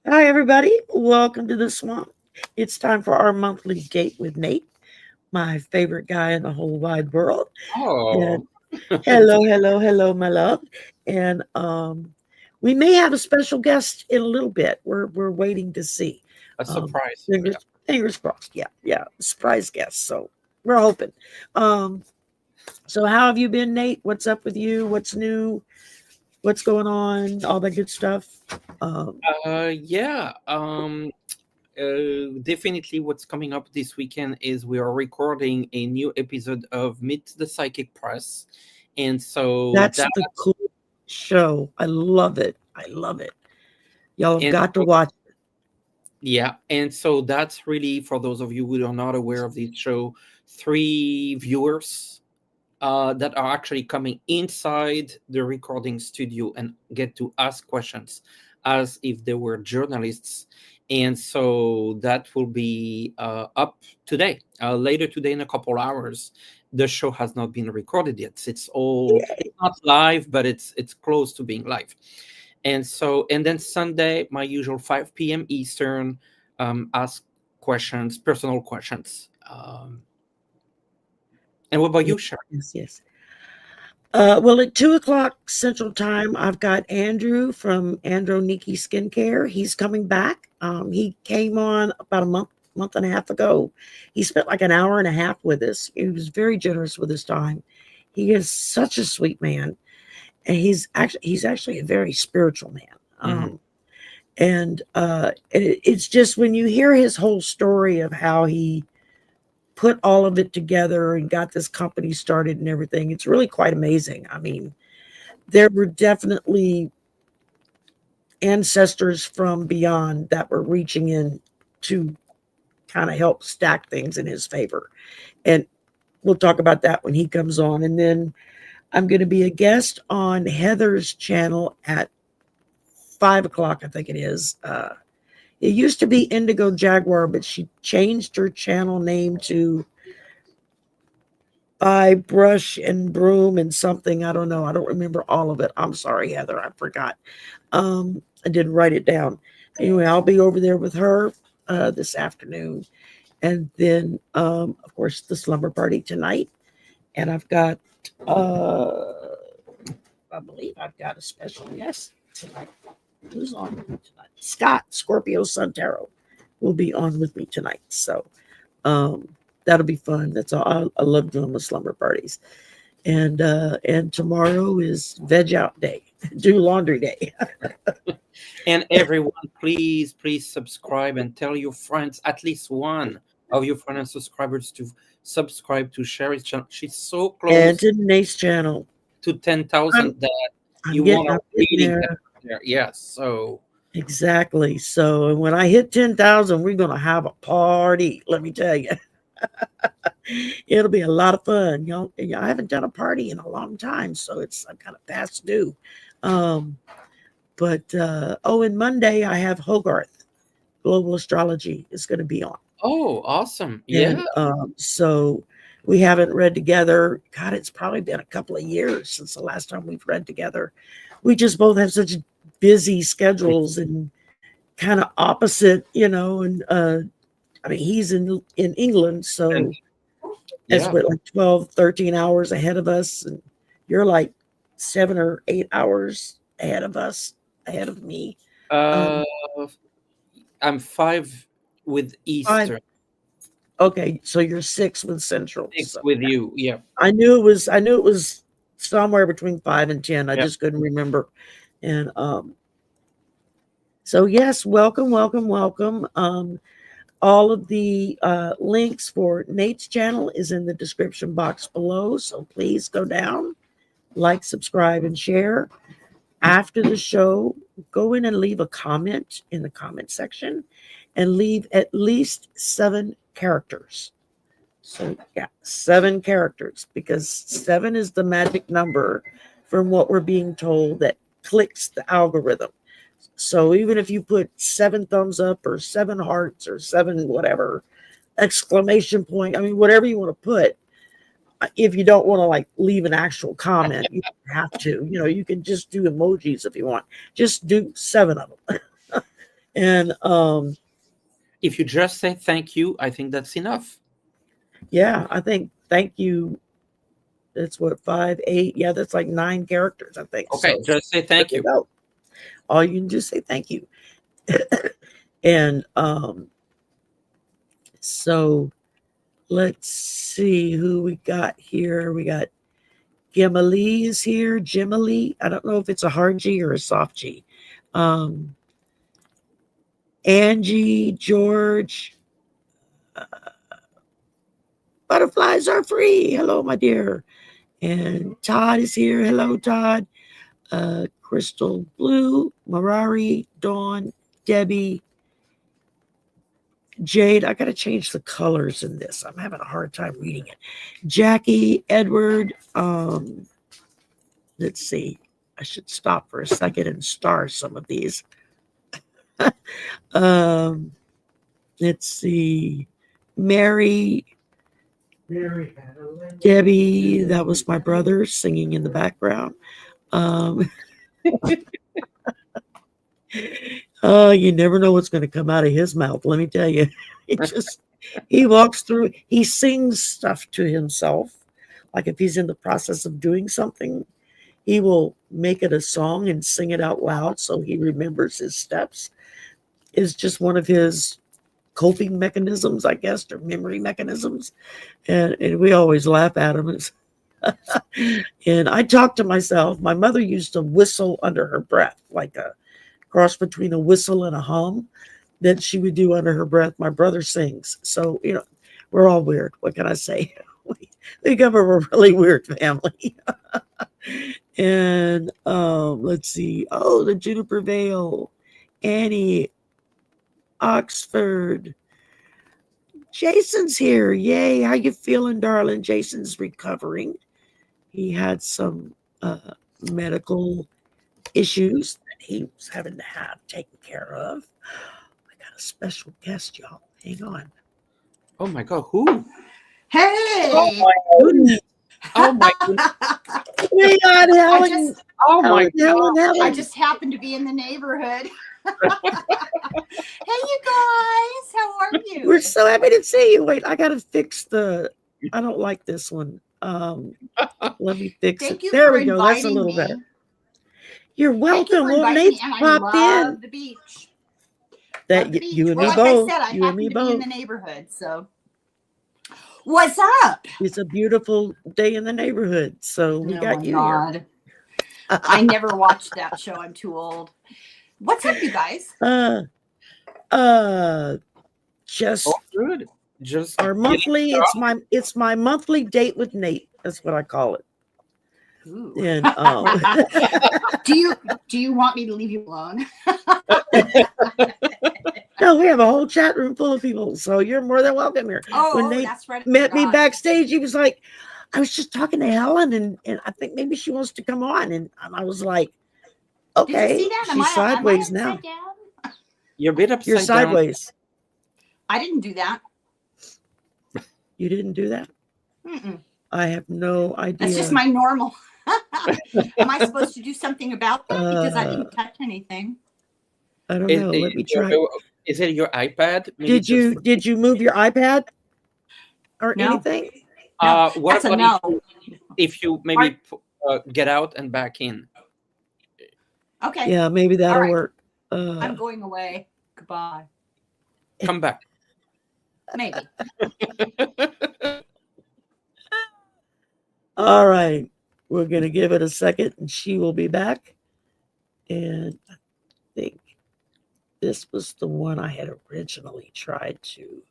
Hi, everybody. Welcome to the swamp. It's time for our monthly date with Nate, my favorite guy in the whole wide world. Oh, And hello, hello, hello, my love. And we may have a special guest in a little bit. We're waiting to see. a surprise. Yeah. Fingers crossed. Yeah, yeah, surprise guest. So we're hoping. Um, so how have you been, Nate? What's up with you? What's new? What's going on? All that good stuff. Um, Yeah. Definitely what's coming up this weekend is we are recording a new episode of Meet the Psychic Press. And so That's that, the cool show. I love it. I love it. Y'all have and got to so, watch it. yeah. And so that's really, for those of you who are not aware of this show, three viewers that are actually coming inside the recording studio and get to ask questions as if they were journalists. And so that will be up today, later today in a couple hours. The show has not been recorded yet. It's not live, but it's close to being live. And then Sunday, my usual 5 p.m. Eastern, ask questions, personal questions. And what about Yes, you, Sharon? yes, yes. Well, at 2 o'clock Central Time, I've got Andrew from Androniki Skincare. He's coming back. He came on about a month and a half ago. He spent like an hour and a half with us. He was very generous with his time. He is such a sweet man, and he's actually a very spiritual man. Mhm. It's just when you hear his whole story of how he put all of it together and got this company started and everything, it's really quite amazing. I mean, there were definitely ancestors from beyond that were reaching in to kind of help stack things in his favor. And we'll talk about that when he comes on. And then I'm going to be a guest on Heather's channel at 5 o'clock, I think it is. It used to be Indigo Jaguar, but she changed her channel name to By Brush and Broom and something. I don't know. I don't remember all of it. I'm sorry, Heather. I forgot. I didn't write it down. Anyway, I'll be over there with her this afternoon. And then, of course, the slumber party tonight. And I believe I've got a special guest tonight. Who's on with me tonight? Scott, Scorpio Sun Tarot, will be on with me tonight. So um, that'll be fun. That's all. I love doing the slumber parties. And tomorrow is veg out day, do laundry day. And everyone, please subscribe and tell your friends, at least one of your friends and subscribers, to subscribe to Sherry's channel. She's so And close to Nate's channel. to I'm 10,000 that I'm you want getting a I'm getting reading there. there. Yes. So, Exactly. So and when I hit 10,000, we're gonna have a party. Let me tell you. It'll be a lot of fun. I haven't done a party in a long time, so I'm kind of past due. Um, but and Monday I have Hogarth Global Astrology is going to be on, oh, awesome. and Yeah. so we haven't read together. God, it's probably been a couple of years since the last time we've read together. We just both have such busy schedules and kind of opposite, and I mean, he's in England, And so that's yeah. what, like 12, 13 hours ahead of us, and you're like 7 or 8 hours ahead of us, ahead of me. Uh, Um, I'm 5 with five. Eastern, Okay, so you're 6 with Central. 6 So with you. Yeah. I knew it was somewhere between 5 and 10. I Yeah. just couldn't remember. And so yes, welcome, welcome, welcome. All of the links for Nate's channel is in the description box below. So please go down, like, subscribe, and share. After the show, go in and leave a comment in the comment section and leave at least 7 characters. So, yeah, 7 characters, because 7 is the magic number from what we're being told that clicks the algorithm. So, even if you put 7 thumbs up or 7 hearts or 7 whatever, exclamation point, I mean, whatever you want to put, if you don't want to like leave an actual comment, you don't have to. You can just do emojis if you want. Just do 7 of them. And If you just say thank you, I think that's enough. yeah, I think thank you. That's what 5, 8. Yeah, that's like 9 characters, I think. Okay, So just say thank there you. go. All you can do is say thank you. And so let's see who we got here. We got Gimali is here. Jimali. I don't know if it's a hard G or a soft G. Angie, George. Butterflies are free. Hello, my dear. And Todd is here. Hello, Todd. Crystal Blue, Marari, Dawn, Debbie, Jade. I got to change the colors in this. I'm having a hard time reading it. Jackie, Edward. Let's see. I should stop for a second and star some of these. Let's see. Mary, Debbie. That was my brother singing in the background. You never know what's going to come out of his mouth. Let me tell you. He walks through, he sings stuff to himself. Like if he's in the process of doing something, he will make it a song and sing it out loud so he remembers his steps. Is just one of his coping mechanisms, I guess, or memory mechanisms. And we always laugh at him. And I talk to myself. My mother used to whistle under her breath, like a cross between a whistle and a hum that she would do under her breath. My brother sings. So, we're all weird. What can I say? We come from a really weird family. And let's see. Oh, the Juniper Vale. Annie. Oxford. Jason's here. Yay. How you feeling, darling? Jason's recovering. He had some medical issues that he was having to have taken care of. I got a special guest, y'all. Hang on. Oh my God, who? Hey! Oh my goodness. Oh my goodness. We got Helen. Oh my God. I just happened to be in the neighborhood. Hey, you guys. How are you? We're so happy to see you. Wait, I got to fix I don't like this one. Let me fix Thank it. you There for we go. That's a inviting little me. better. You're Thank you welcome. for Well, inviting Nate's me, and I popped love in. the beach. That Love the beach. you and Well, me like both. I said, I You and me happen to be in both. the neighborhood. So, what's up? It's a beautiful day in the neighborhood. So we got you here. I never watched that show. I'm too old. What's up, you guys? Just good. Just our monthly. It's my monthly date with Nate. That's what I call it. Ooh. And do you want me to leave you alone? no, we have a whole chat room full of people, so you're more than welcome here. When Nate that's right. met me backstage, he was like, I was just talking to Helen, and I think maybe she wants to come on, and I was like, okay. Did you see that? She's sideways am I now. down? You're a bit upside You're sideways. Down. I didn't do that. You didn't do that? Mm-mm. I have no idea. That's just my normal. Am I supposed to do something about that? Because I didn't touch anything. I don't know. Let me try. Is it your iPad? Maybe did you move your iPad or anything? No. What about if you maybe get out and back in? Okay. Yeah, maybe that'll work. I'm going away. Goodbye. Come back. Maybe. All right. We're going to give it a second and she will be back. And I think this was the one I had originally tried to.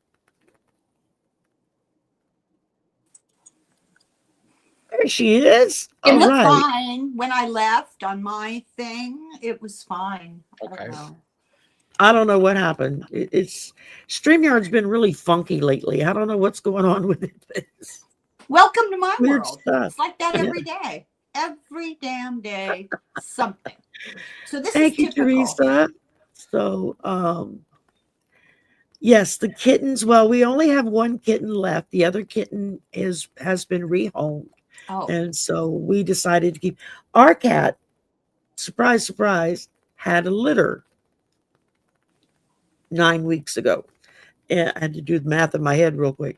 There she is. It looked fine when I left on my thing. It was fine. Okay. I don't know what happened. It's StreamYard's been really funky lately. I don't know what's going on with it. Welcome to my Weird world. stuff. It's like that every day. Every damn day, something. So this Thank is you, typical. Teresa. So, yes, the kittens. Well, we only have one kitten left. The other kitten has been rehomed. Oh. And so we decided to keep our cat. Surprise, surprise, had a litter. 9 weeks ago. And I had to do the math in my head real quick.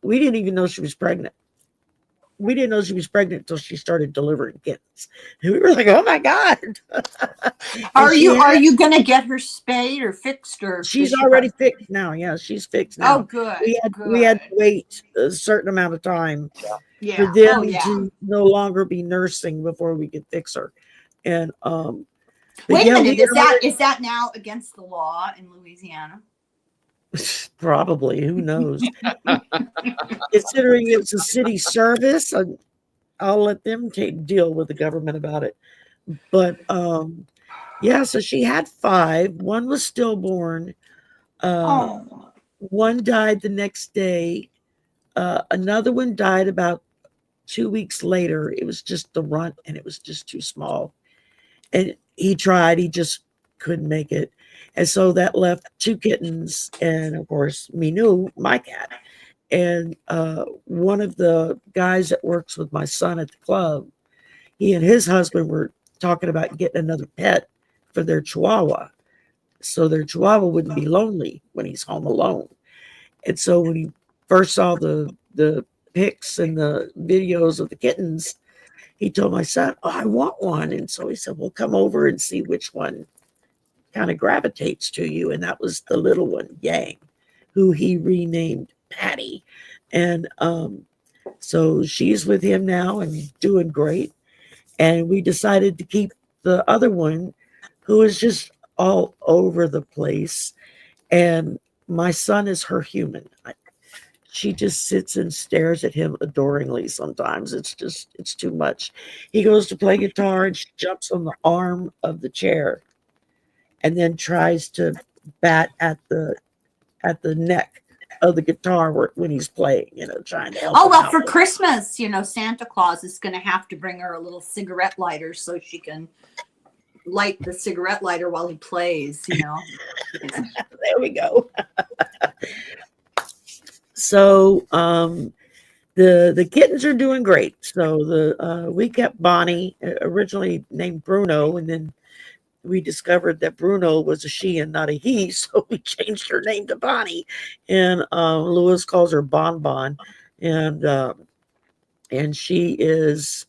We didn't even know she was pregnant. We didn't know she was pregnant until she started delivering kittens. And we were like, "Oh my God!" Are you gonna get her spayed or fixed, or She's already fixed now. Yeah, she's fixed now. Oh, good. We had to wait a certain amount of time Yeah. for them Oh, yeah. to no longer be nursing before we could fix her. And Wait a minute, is that now against the law in Louisiana? Probably, who knows? Considering it's a city service, I'll let them deal with the government about it. But yeah, so she had 5. One was stillborn. One died the next day. Another one died about 2 weeks later. It was just the runt, and it was just too small. And he tried, he just couldn't make it. And so that left 2 kittens, and of course, Minou, my cat. And one of the guys that works with my son at the club, he and his husband were talking about getting another pet for their Chihuahua, so their Chihuahua wouldn't be lonely when he's home alone. And so when he first saw the pics and the videos of the kittens, he told my son, "Oh, I want one." And so he said, "Well, come over and see which one kind of gravitates to you." And that was the little one, Yang, who he renamed Patty. And so she's with him now and doing great. And we decided to keep the other one, who is just all over the place. And my son is her human. She just sits and stares at him adoringly sometimes. It's too much. He goes to play guitar and she jumps on the arm of the chair and then tries to bat at the neck of the guitar when he's playing, trying to help. Oh, well, for Christmas, Santa Claus is going to have to bring her a little cigarette lighter so she can light the cigarette lighter while he plays, There we go. So the kittens are doing great. So we kept Bonnie, originally named Bruno, and then we discovered that Bruno was a she and not a he, so we changed her name to Bonnie. And Louis calls her Bon Bon, and she is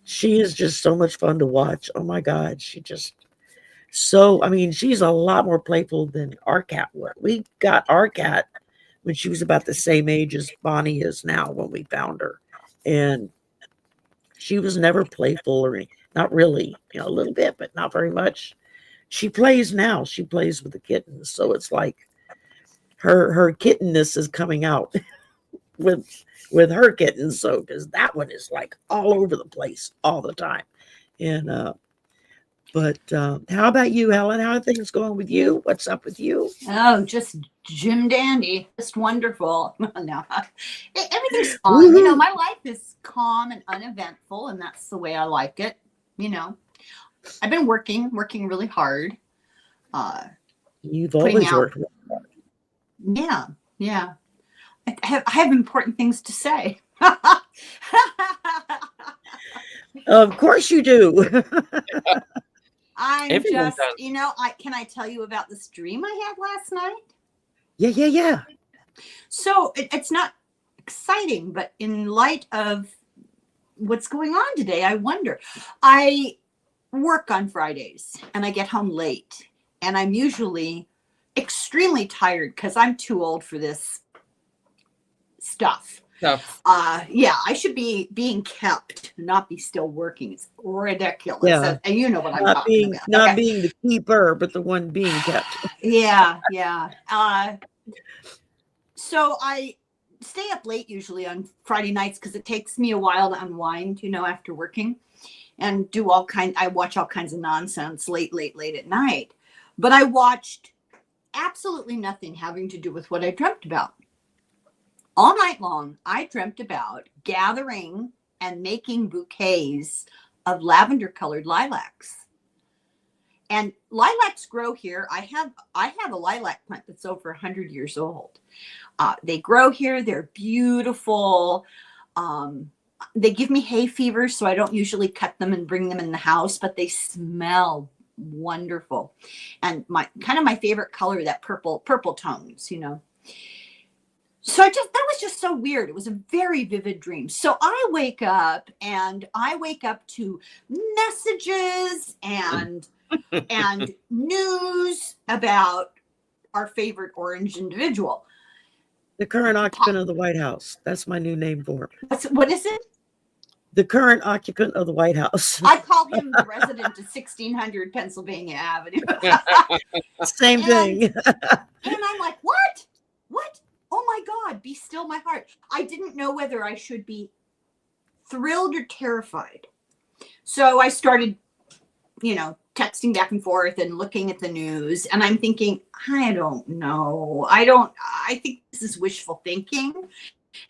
just so much fun to watch. Oh my God, she's a lot more playful than our cat was. We got our cat when she was about the same age as Bonnie is now when we found her. And she was never playful or anything. Not really, a little bit, but not very much. She plays now. She plays with the kittens. So it's like her kittenness is coming out with her kittens. So, because that one is like all over the place all the time. And, but how about you, Helen? How are things going with you? What's up with you? Oh, just Jim Dandy. Just wonderful. No, everything's fun. Woo-hoo. My life is calm and uneventful, and that's the way I like it. I've been working really hard. You've always worked really hard. Yeah. I have important things to say. Of course you do. Everyone does. Can I tell you about this dream I had last night? Yeah. So it's not exciting, but in light of what's going on today, I wonder. I work on Fridays and I get home late, and I'm usually extremely tired because I'm too old for this stuff. Yeah, I should be being kept, not be still working. It's ridiculous. Yeah. And you know what I'm talking about. Not being the keeper, but the one being kept. Yeah. So I stay up late usually on Friday nights because it takes me a while to unwind, after working, and I watch all kinds of nonsense late at night. But I watched absolutely nothing having to do with what I dreamt about. All night long, I dreamt about gathering and making bouquets of lavender-colored lilacs. And lilacs grow here. I have a lilac plant that's over 100 years old. They grow here. They're beautiful. They give me hay fever, so I don't usually cut them and bring them in the house, but they smell wonderful. And my favorite color, that purple tones, you know. So that was just so weird. It was a very vivid dream. So I wake up to messages and news about our favorite orange individual. The current occupant of the White House. That's my new name for him. What is it? The current occupant of the White House. I call him the resident of 1600 Pennsylvania Avenue. Same thing. And I'm like, what? Oh my God, be still my heart. I didn't know whether I should be thrilled or terrified. So I started, you know, texting back and forth and looking at the news. And I'm thinking, I don't know. I think this is wishful thinking.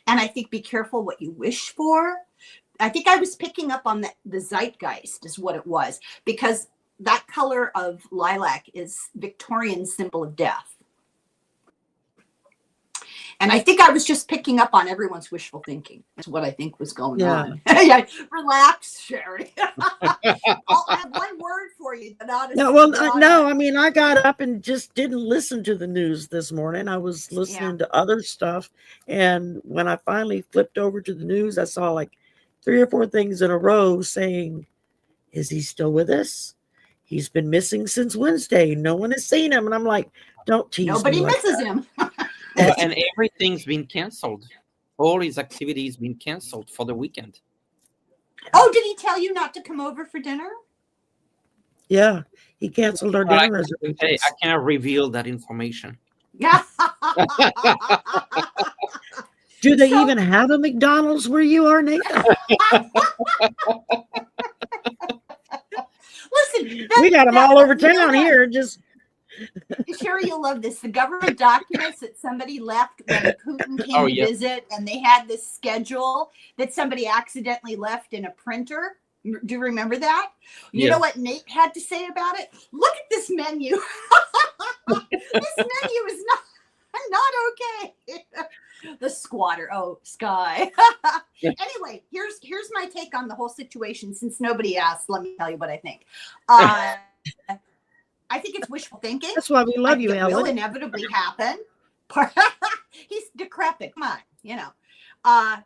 And I think be careful what you wish for. I think I was picking up on the zeitgeist is what it was, because that color of lilac is Victorian symbol of death. And I think I was just picking up on everyone's wishful thinking. That's what I think was going on. Yeah, relax, Sherry. I'll have one word for you. No, I mean, I got up and just didn't listen to the news this morning. I was listening to other stuff. And when I finally flipped over to the news, I saw like 3 or 4 things in a row saying, is he still with us? He's been missing since Wednesday. No one has seen him. And I'm like, don't tease me. Nobody misses him. And everything's been canceled. All his activities been canceled for the weekend. Oh, did he tell you not to come over for dinner? Yeah, he canceled our dinner reservations. Hey, I can't reveal that information. Yeah. Do they even have a McDonald's where you are, Nathe? Listen, we got them all over town here. Just Sherry, you'll love this. The government documents that somebody left when Putin came to visit, and they had this schedule that somebody accidentally left in a printer. Do you remember that? You know what Nate had to say about it? Look at this menu. This menu is not okay. The squatter. Oh, Sky. Anyway, here's my take on the whole situation. Since nobody asked, let me tell you what I think. I think it's wishful thinking. That's why we love you, Ellen. It will inevitably happen. He's decrepit. Come on, you know. I'm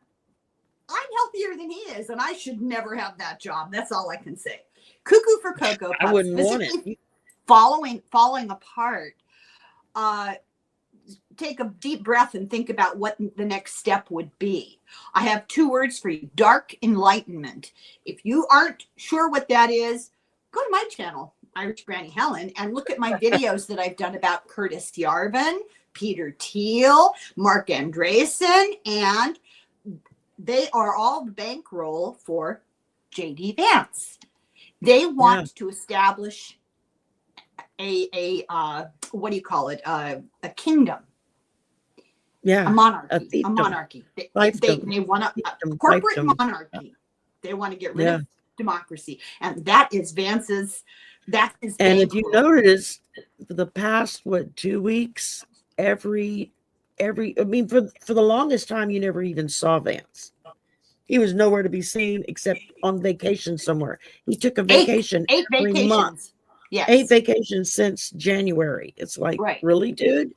healthier than he is, and I should never have that job. That's all I can say. Cuckoo for Cocoa Puffs. I wouldn't want it. Falling apart. Take a deep breath and think about what the next step would be. I have 2 words for you: dark enlightenment. If you aren't sure what that is, go to my channel, Irish Granny Helen, and look at my videos that I've done about Curtis Yarvin, Peter Thiel, Mark Andreessen, and they are all the bankroll for J.D. Vance. They want to establish a what do you call it? A kingdom. Yeah. A monarchy. They want a corporate monarchy. They want to get rid of democracy. And that is Vance's. And if you notice, for the past 2 weeks, every I mean, for the longest time, you never even saw Vance. He was nowhere to be seen except on vacation somewhere. He took a vacation every month. Yes. 8 vacations since January. It's like, really, dude?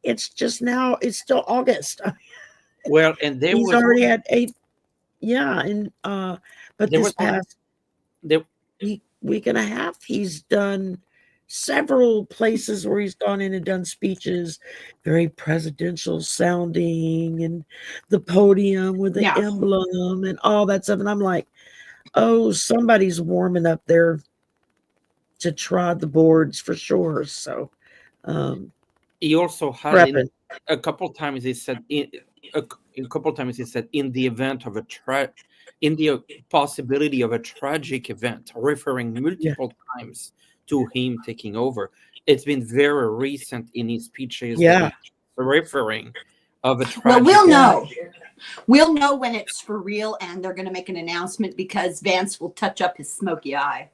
It's just now. It's still August. Well, and he's already had 8. Yeah, and but this past week and a half, he's done several places where he's gone in and done speeches, very presidential sounding, and the podium with the emblem and all that stuff. And I'm like, oh, somebody's warming up there to trod the boards for sure. So he also had a couple times he said in the event of in the possibility of a tragic event, referring multiple times to him taking over. It's been very recent in his speeches. Referring of a tragic event. We'll know when it's for real, and they're going to make an announcement because Vance will touch up his smoky eye.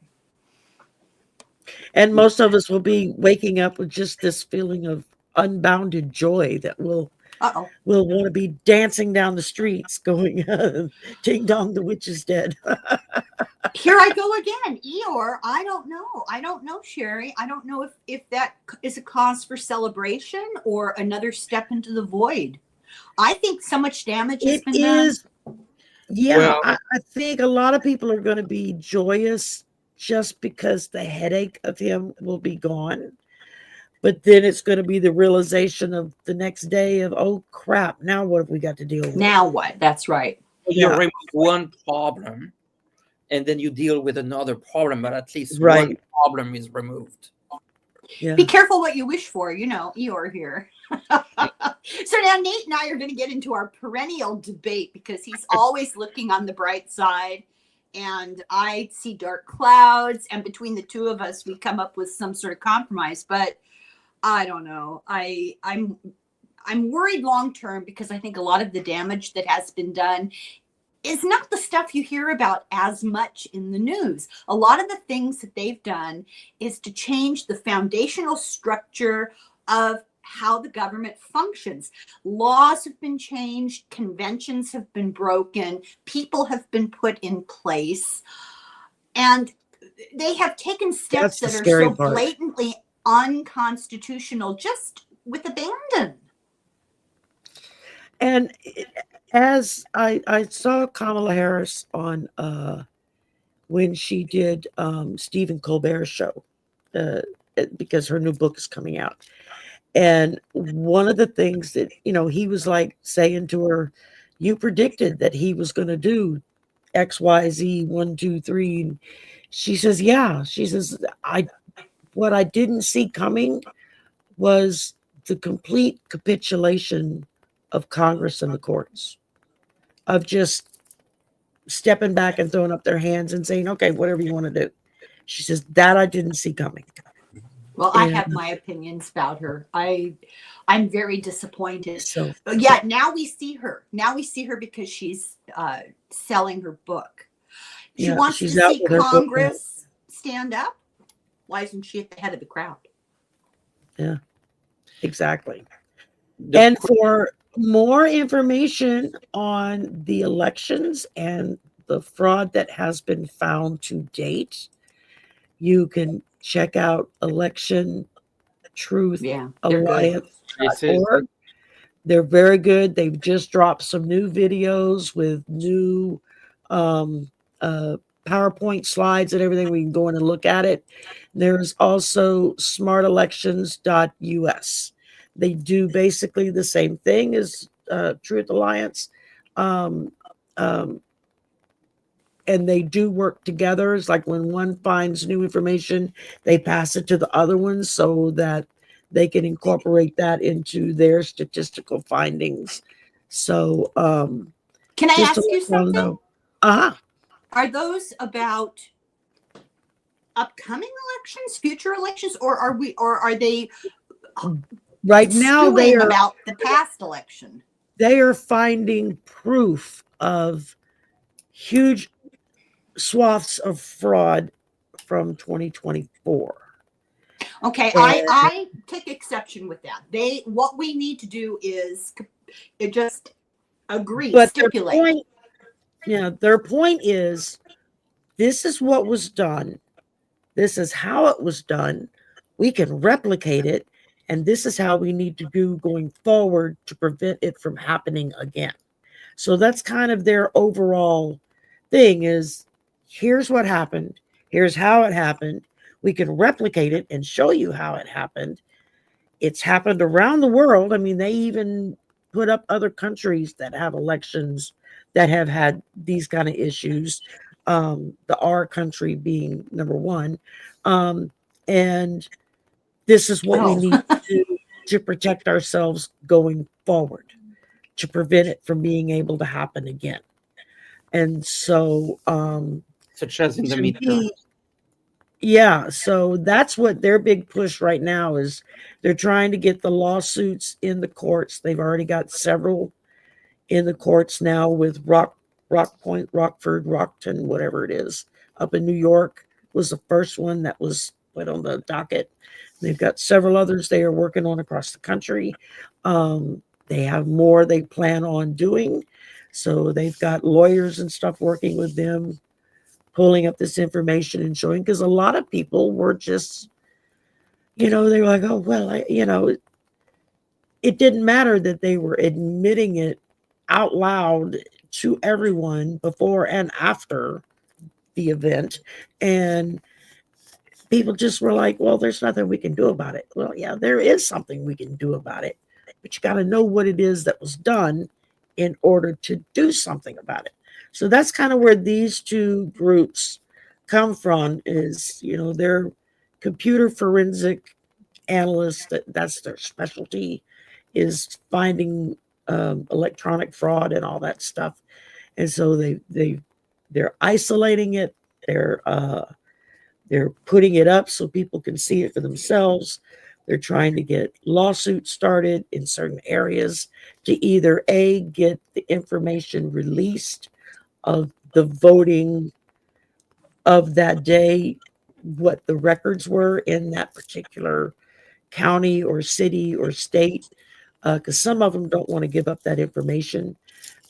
And most of us will be waking up with just this feeling of unbounded joy that we'll want to be dancing down the streets going, ding dong, the witch is dead. Here I go again. Eeyore, I don't know. I don't know, Sherry. I don't know if that is a cause for celebration or another step into the void. I think so much damage has It been done. is, yeah. Well, I think a lot of people are going to be joyous just because the headache of him will be gone. But then it's going to be the realization of the next day of, oh crap, now what have we got to deal with? Now what? That's right. you Yeah. remove one problem and then you deal with another problem, but at least one Right. problem is removed. Yeah. Be careful what you wish for, Eeyore here. So now Nate and I are going to get into our perennial debate because he's always looking on the bright side. And I see dark clouds. And between the two of us, we come up with some sort of compromise. But I don't know. I'm worried long term because I think a lot of the damage that has been done is not the stuff you hear about as much in the news. A lot of the things that they've done is to change the foundational structure of how the government functions. Laws have been changed, conventions have been broken, people have been put in place, and they have taken steps That's that the are scary so part. blatantly unconstitutional just with abandon. And as I saw Kamala Harris on when she did Stephen Colbert's show, because her new book is coming out. And one of the things that, he was like saying to her, you predicted that he was going to do X, Y, Z, 1, 2, 3. And she says, yeah. She says, what I didn't see coming was the complete capitulation of Congress and the courts, of just stepping back and throwing up their hands and saying, okay, whatever you want to do. She says, that I didn't see coming. Well, I And have my opinions about her. I'm very disappointed. so, But yeah, now we see her. Now we see her because she's selling her book. She yeah, wants to she's out see with her book now. Congress stand up. Why isn't she at the head of the crowd? Yeah, exactly. The And for more information on the elections and the fraud that has been found to date, you can check out Election Truth Yeah, they're good. this is Alliance.org. They're very good. They've just dropped some new videos with new PowerPoint slides and everything. We can go in and look at it. There's also smartelections.us. They do basically the same thing as Truth Alliance. And they do work together. It's like when one finds new information, they pass it to the other ones so that they can incorporate that into their statistical findings. So, Can I just ask to you let y'all something? know. Uh-huh. Are those about upcoming elections, future elections, or are they Right now they stewing are about the past election? finding proof of huge swaths of fraud from 2024. Okay, And I take exception with that. What we need to do is just agree, but stipulate. their point is, this is what was done. This is how it was done. We can replicate it, and this is how we need to do going forward to prevent it from happening again. So that's kind of their overall thing is, here's what happened. Here's how it happened. We can replicate it and show you how it happened. It's happened around the world. I mean, they even put up other countries that have elections that have had these kind of issues. The R country being number one. And this is what we Oh, need to do to protect ourselves going forward, to prevent it from being able to happen again. And so, such as in the to midterm. me, yeah, so that's what their big push right now is. They're trying to get the lawsuits in the courts. They've already got several in the courts now with Rockpoint, Rockford, Rockton, whatever it is, up in New York was the first one that was put on the docket. They've got several others they are working on across the country. They have more they plan on doing. So they've got lawyers and stuff working with them. pulling up this information and showing, because a lot of people were just, they were like, oh, well, it didn't matter that they were admitting it out loud to everyone before and after the event. And people just were like, well, there's nothing we can do about it. Well, yeah, there is something we can do about it, but you got to know what it is that was done in order to do something about it. So that's kind of where these two groups come from, is, they're computer forensic analysts. That's their specialty, is finding electronic fraud and all that stuff. And so they're isolating it. They're putting it up so people can see it for themselves. They're trying to get lawsuits started in certain areas to either get the information released of the voting of that day, what the records were in that particular county or city or state, because some of them don't want to give up that information.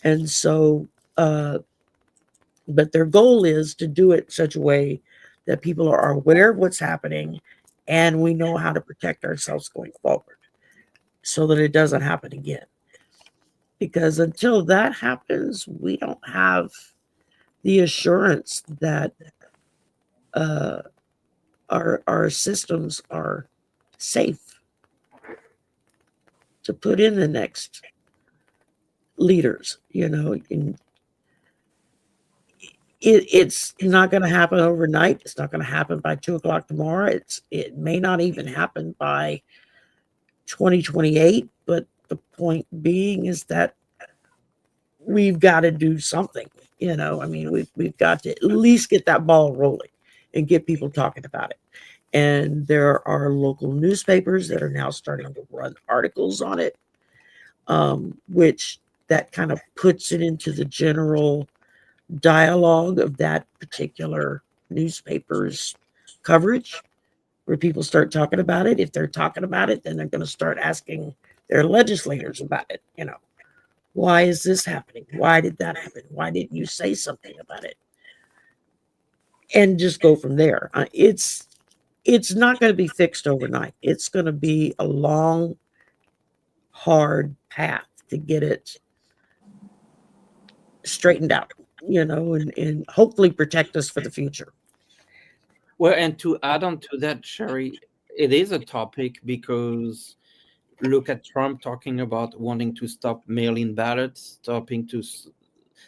And so, but their goal is to do it in such a way that people are aware of what's happening and we know how to protect ourselves going forward so that it doesn't happen again. Because until that happens, we don't have the assurance that our systems are safe to put in the next leaders, and it's not going to happen overnight. It's not going to happen by 2:00 tomorrow. It may not even happen by 2028. But the point being is that we've got to do something. We've got to at least get that ball rolling and get people talking about it. And there are local newspapers that are now starting to run articles on it, which that kind of puts it into the general dialogue of that particular newspaper's coverage, where people start talking about it. If they're talking about it, then they're going to start asking their legislators about it. Why is this happening? Why did that happen? Why didn't you say something about it? And just go from there. It's not going to be fixed overnight. It's going to be a long, hard path to get it straightened out, and hopefully protect us for the future. Well, and to add on to that, Sherry, it is a topic because look at Trump talking about wanting to stop mail-in ballots,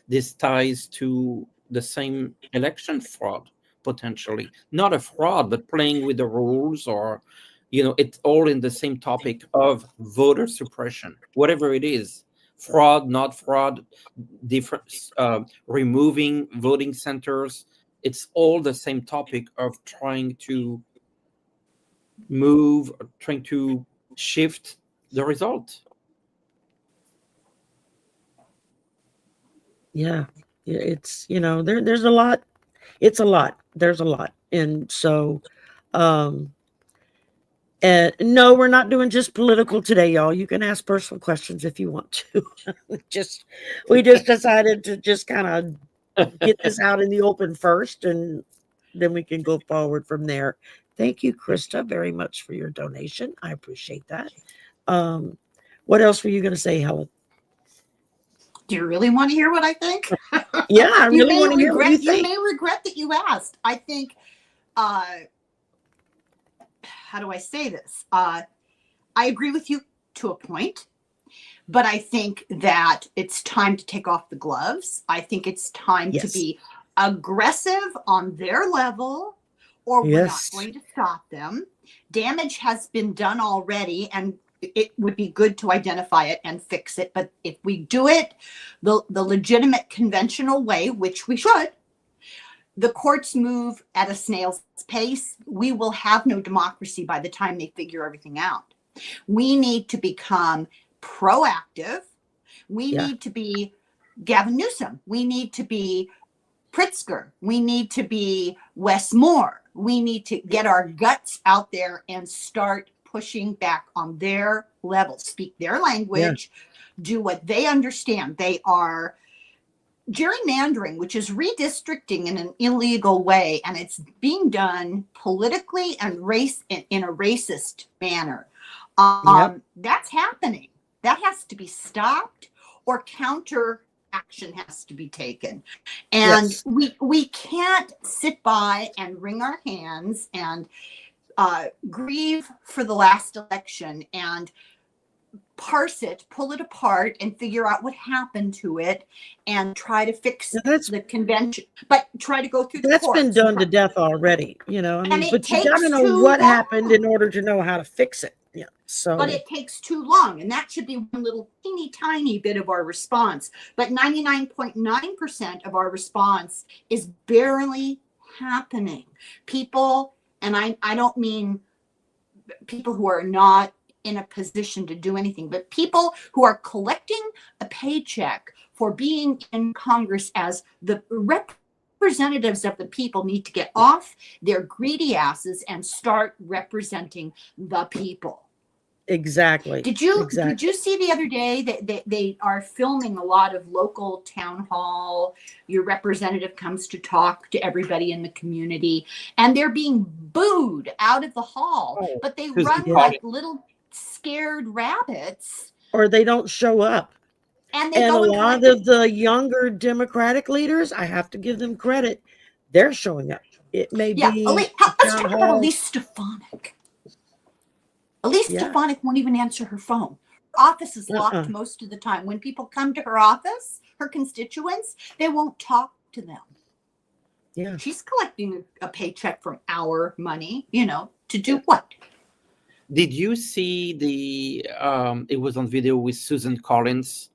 this ties to the same election fraud, potentially. Not a fraud, but playing with the rules, or, it's all in the same topic of voter suppression, whatever it is. Fraud, not fraud, difference, removing voting centers. It's all the same topic of trying to shift the result. Yeah, it's there's a lot. It's a lot. There's a lot, and so, and no, we're not doing just political today, y'all. You can ask personal questions if you want to. We just decided to just kind of get this out in the open first, and then we can go forward from there. Thank you, Krista, very much for your donation. I appreciate that. What else were you going to say, Helen? Do you really want to hear what I think? Yeah, I really want to hear what you think. You may regret that you asked. I think, how do I say this? I agree with you to a point, but I think that it's time to take off the gloves. I think it's time to be aggressive on their level, or we're not going to stop them. Damage has been done already, and it would be good to identify it and fix it. But if we do it the legitimate conventional way, which we should, the courts move at a snail's pace. We will have no democracy by the time they figure everything out. We need to become proactive. We need to be Gavin Newsom. We need to be Pritzker. We need to be Wes Moore. We need to get our guts out there and start pushing back on their level, speak their language, do what they understand. They are gerrymandering, which is redistricting in an illegal way, and it's being done politically and in a racist manner. That's happening. That has to be stopped, or counter action has to be taken. And Yes. we can't sit by and wring our hands and grieve for the last election and parse it, pull it apart, and figure out what happened to it, and try to fix the convention, but try to go through the That's courts. been done to death already, I mean, but you got to know what happened in order to know how to fix it. Yeah. So, but it takes too long, and that should be one little teeny tiny bit of our response. But 99.9% of our response is barely happening. People, and I don't mean people who are not in a position to do anything, but people who are collecting a paycheck for being in Congress as the representatives of the people need to get off their greedy asses and start representing the people. Exactly. Did you see the other day that they are filming a lot of local town hall? Your representative comes to talk to everybody in the community, and they're being booed out of the hall, but they run like little scared rabbits, or they don't show up. And a lot of the younger Democratic leaders, I have to give them credit, they're showing up. It may be let's talk about Elise Stefanik. Elise Stefanik won't even answer her phone. Her office is locked most of the time. When people come to her office, her constituents, they won't talk to them. Yeah. She's collecting a paycheck from our money, to do what? Did you see it was on video with Susan Collins?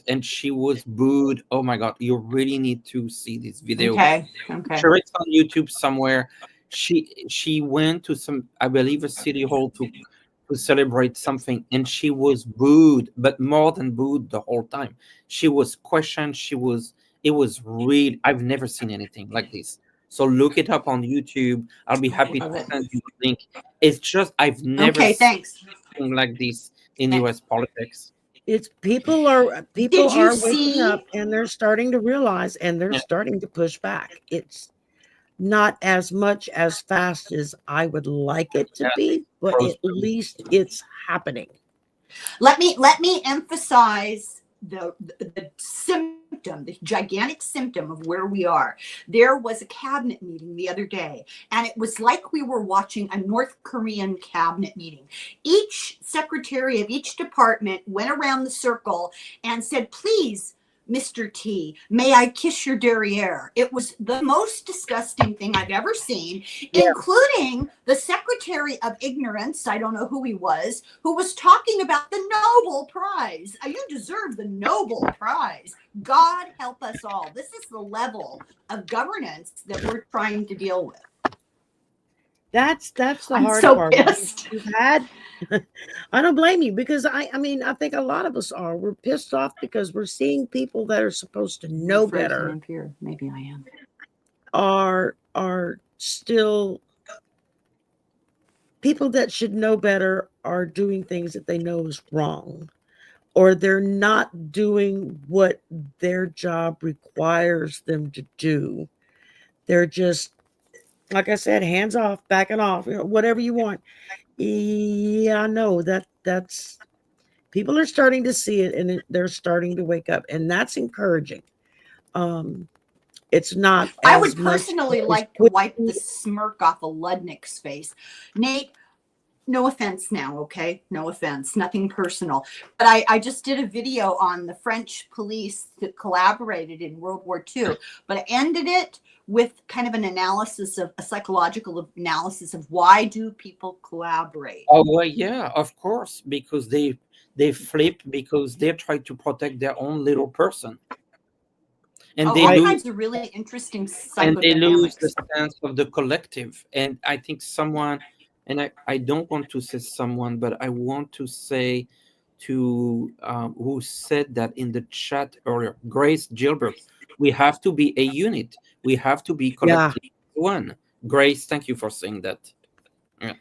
And she was booed. Oh my God, you really need to see this video. Okay. Sure, it's on YouTube somewhere. She went to I believe a city hall to celebrate something, and she was booed, but more than booed the whole time. She was questioned. It was real. I've never seen anything like this. So look it up on YouTube. I'll be happy to send you the link. It's just, I've never seen anything like this in US politics. It's people are waking up, and they're starting to realize, and they're starting to push back. It's not as much as fast as I would like it to be, but at least it's happening. Let me emphasize the symptom, the gigantic symptom of where we are. There was a cabinet meeting the other day, and it was like we were watching a North Korean cabinet meeting. Each secretary of each department went around the circle and said, "Please, Mr. T, may I kiss your derriere?" It was the most disgusting thing I've ever seen, including the Secretary of Ignorance, I don't know who he was talking about the Nobel Prize. You deserve the Nobel Prize. God help us all. This is the level of governance that we're trying to deal with. That's the hard part. You've had, I don't blame you, because I mean, I think a lot of us we're pissed off because we're seeing people that are supposed to know better. Maybe I am. Are still people that should know better are doing things that they know is wrong, or they're not doing what their job requires them to do. They're just, like I said, hands off, backing off, whatever you want. Yeah, no, that's people are starting to see it, and they're starting to wake up, and that's encouraging. It's not. I would personally like to wipe the smirk off of Ludnick's face. Nate, no offense now, okay? No offense, nothing personal. But I just did a video on the French police that collaborated in World War II, but I ended it with kind of a psychological analysis of why do people collaborate. Oh, well, yeah, of course, because they flip, because they try to protect their own little person. And they all lose, kinds of really interesting psychodynamics. And they lose the sense of the collective. And I think someone, and I don't want to say someone, but I want to say to who said that in the chat earlier, Grace Gilbert, we have to be a unit. We have to be collective one. Grace, thank you for saying that. Yeah.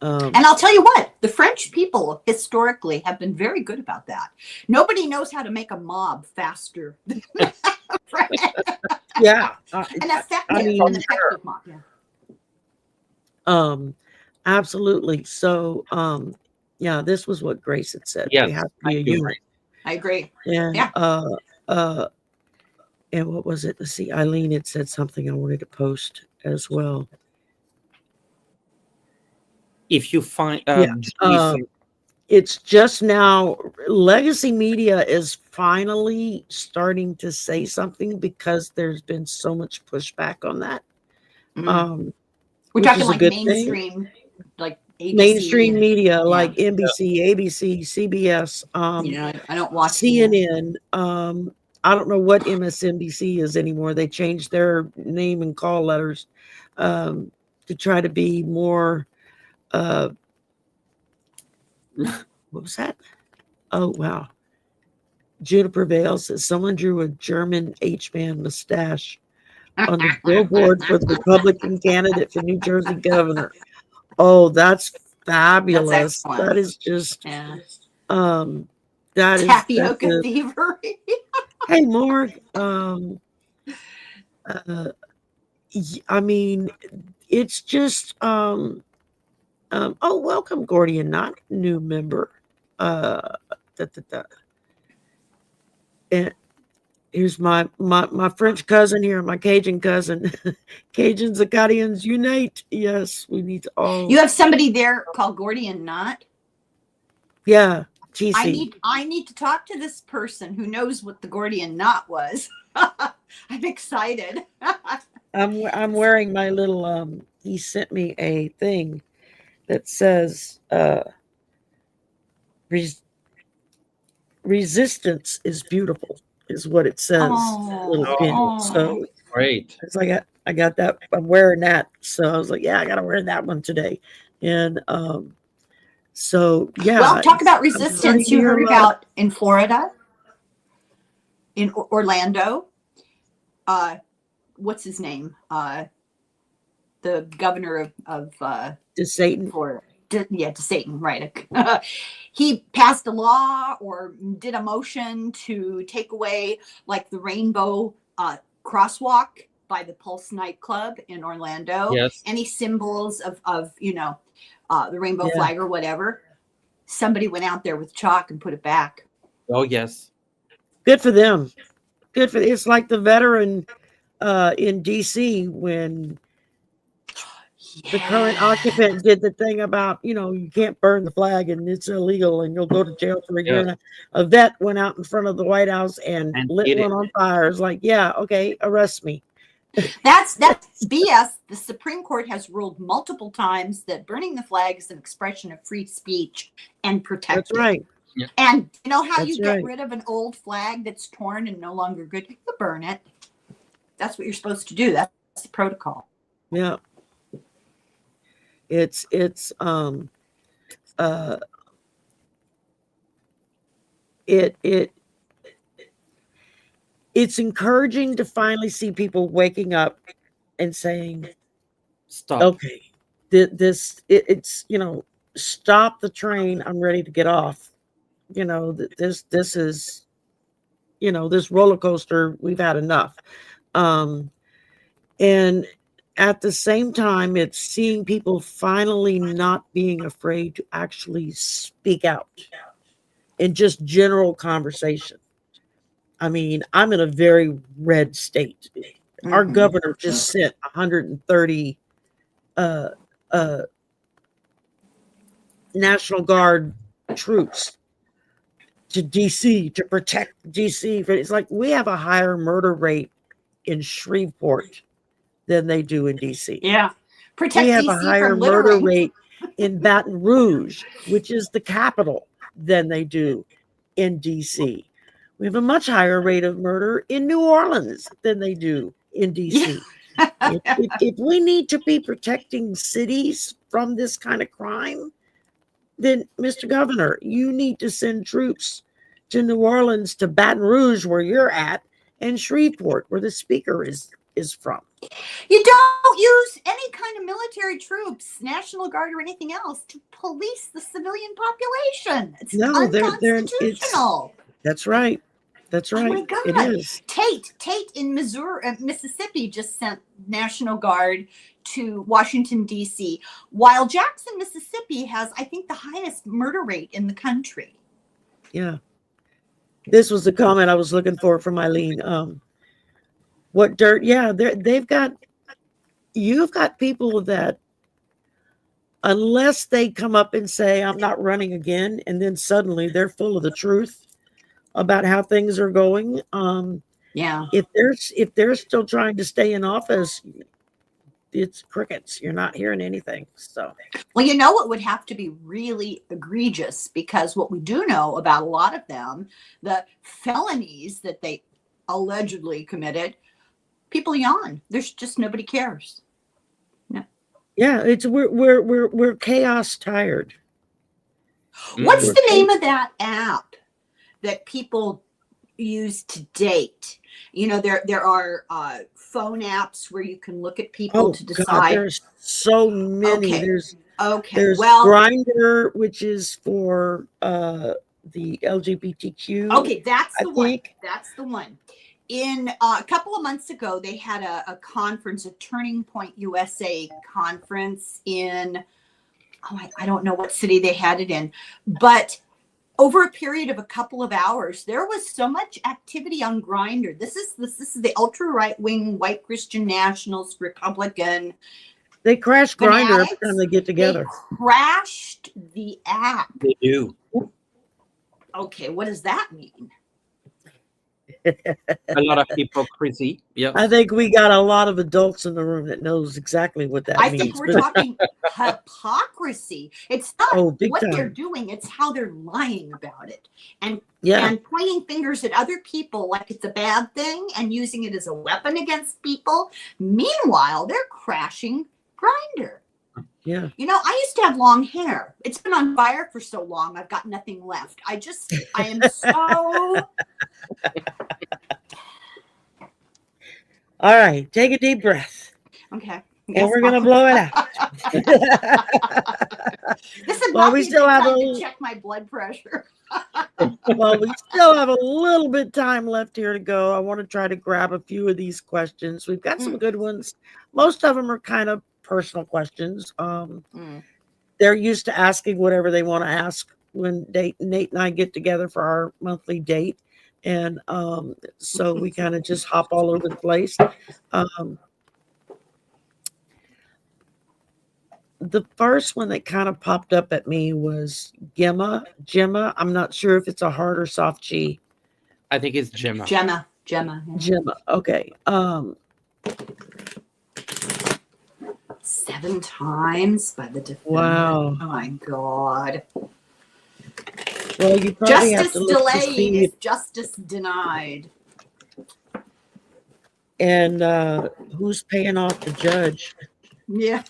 And I'll tell you what, the French people historically have been very good about that. Nobody knows how to make a mob faster Right. Yeah. An effective, I mean, an effective mop. Yeah. Absolutely. So, yeah, this was what Grace had said. Yes, We have to be a thank you. unit. I agree. And, Yeah. And what was it? Let's see. Eileen had said something I wanted to post as well. If you find, it's just now, legacy media is finally starting to say something because there's been so much pushback on that. We're which talking is a like good mainstream, like ABC mainstream and- media yeah. like NBC, ABC, CBS, Yeah, I don't watch CNN. I don't know what MSNBC is anymore. They changed their name and call letters to try to be more. What was that? Oh wow! Juniper Vale says someone drew a German H-man mustache on the billboard for the Republican candidate for New Jersey governor. Oh, that's fabulous. That's That is just Yeah. that is Tapioca thievery. hey Morg. I mean, it's just oh, welcome, Gordian, not new member. And here's my French cousin here, my Cajun cousin. Cajuns, Acadians, unite. Yes, we need to all. You have somebody there called Gordian Knot. Yeah, TC. I need to talk to this person who knows what the Gordian Knot was. I'm excited. I'm wearing my little he sent me a thing that says resistance is beautiful is what it says. Little pin. So great. it's like I got that. I'm wearing that. So I was like, yeah, I gotta wear that one today. And so yeah. Well, talk about resistance. You heard about in Florida, in Orlando. What's his name? The governor of DeSatan. DeSatan, right. He passed a law or did a motion to take away like the rainbow crosswalk by the Pulse nightclub in Orlando. Yes. Any symbols of the rainbow flag or whatever. Somebody went out there with chalk and put it back. Oh, yes. Good for them. It's like the veteran in DC when the current occupant did the thing about, you can't burn the flag and it's illegal and you'll go to jail for a year. And a vet went out in front of the White House and lit one on fire. It's like, yeah, okay, arrest me. That's BS. The Supreme Court has ruled multiple times that burning the flag is an expression of free speech and protected. That's right. Yeah. And you know how you get rid of an old flag that's torn and no longer good? You burn it. That's what you're supposed to do. That's the protocol. Yeah. It's encouraging to finally see people waking up and saying, stop. Okay, it's stop the train. I'm ready to get off. This is, this roller coaster, we've had enough. And at the same time, it's seeing people finally not being afraid to actually speak out in just general conversation. I mean, I'm in a very red state. Our governor just sent 130 National Guard troops to DC to protect DC. It's like we have a higher murder rate in Shreveport than they do in DC. Yeah. Protect we have DC a higher from murder littering. rate in Baton Rouge, which is the capital, than they do in DC. We have a much higher rate of murder in New Orleans than they do in DC. If we need to be protecting cities from this kind of crime, then Mr. Governor, you need to send troops to New Orleans, to Baton Rouge, where you're at, and Shreveport, where the speaker is from. You don't use any kind of military troops, National Guard or anything else to police the civilian population. It's unconstitutional. That's right. That's Oh right. my God. It is. Tate in Mississippi just sent National Guard to Washington, D.C., while Jackson, Mississippi has, I think, the highest murder rate in the country. Yeah. This was the comment I was looking for from Eileen. What dirt? Yeah, you've got people that, unless they come up and say, I'm not running again, and then suddenly they're full of the truth about how things are going. Yeah. If they're still trying to stay in office, it's crickets. You're not hearing anything. So, well, you know what would have to be really egregious, because what we do know about a lot of them, the felonies that they allegedly committed, people yawn. There's just nobody cares. No. yeah, it's we're chaos tired. What's the name of that app that people use to date? You know, there are phone apps where you can look at people to decide. God, there's so many. Okay. There's Okay. Grindr, which is for the LGBTQ. Okay, that's the one. think. That's the one. In a couple of months ago, they had a conference, a Turning Point USA conference in, I don't know what city they had it in, but over a period of a couple of hours, there was so much activity on Grindr. This is the ultra right wing white Christian nationalist Republican. They crash Grindr every fanatics. time they get together. They crashed the app. They do. Okay, what does that mean? A lot of hypocrisy. Yeah. I think we got a lot of adults in the room that knows exactly what that I means. think we're talking hypocrisy. It's not big what time. they're doing, it's how they're lying about it. And Yeah. and pointing fingers at other people like it's a bad thing and using it as a weapon against people. Meanwhile, they're crashing Grindr. Yeah. You know, I used to have long hair. It's been on fire for so long, I've got nothing left. I am so... All right. Take a deep breath. Okay. And we're going to blow it out. This would Well, not we be a still good have time a- to check my blood pressure. Well, we still have a little bit time left here to go. I want to try to grab a few of these questions. We've got some good ones. Most of them are kind of personal questions. They're used to asking whatever they want to ask when Nate and I get together for our monthly date. And so we kind of just hop all over the place. The first one that kind of popped up at me was Gemma. I'm not sure if it's a hard or soft G. I think it's Gemma. Gemma. Gemma. Okay. 7 times by the defendant. Wow. Oh my God. Well, you probably have Justice to look to delayed see is justice denied. and who's paying off the judge. Yeah.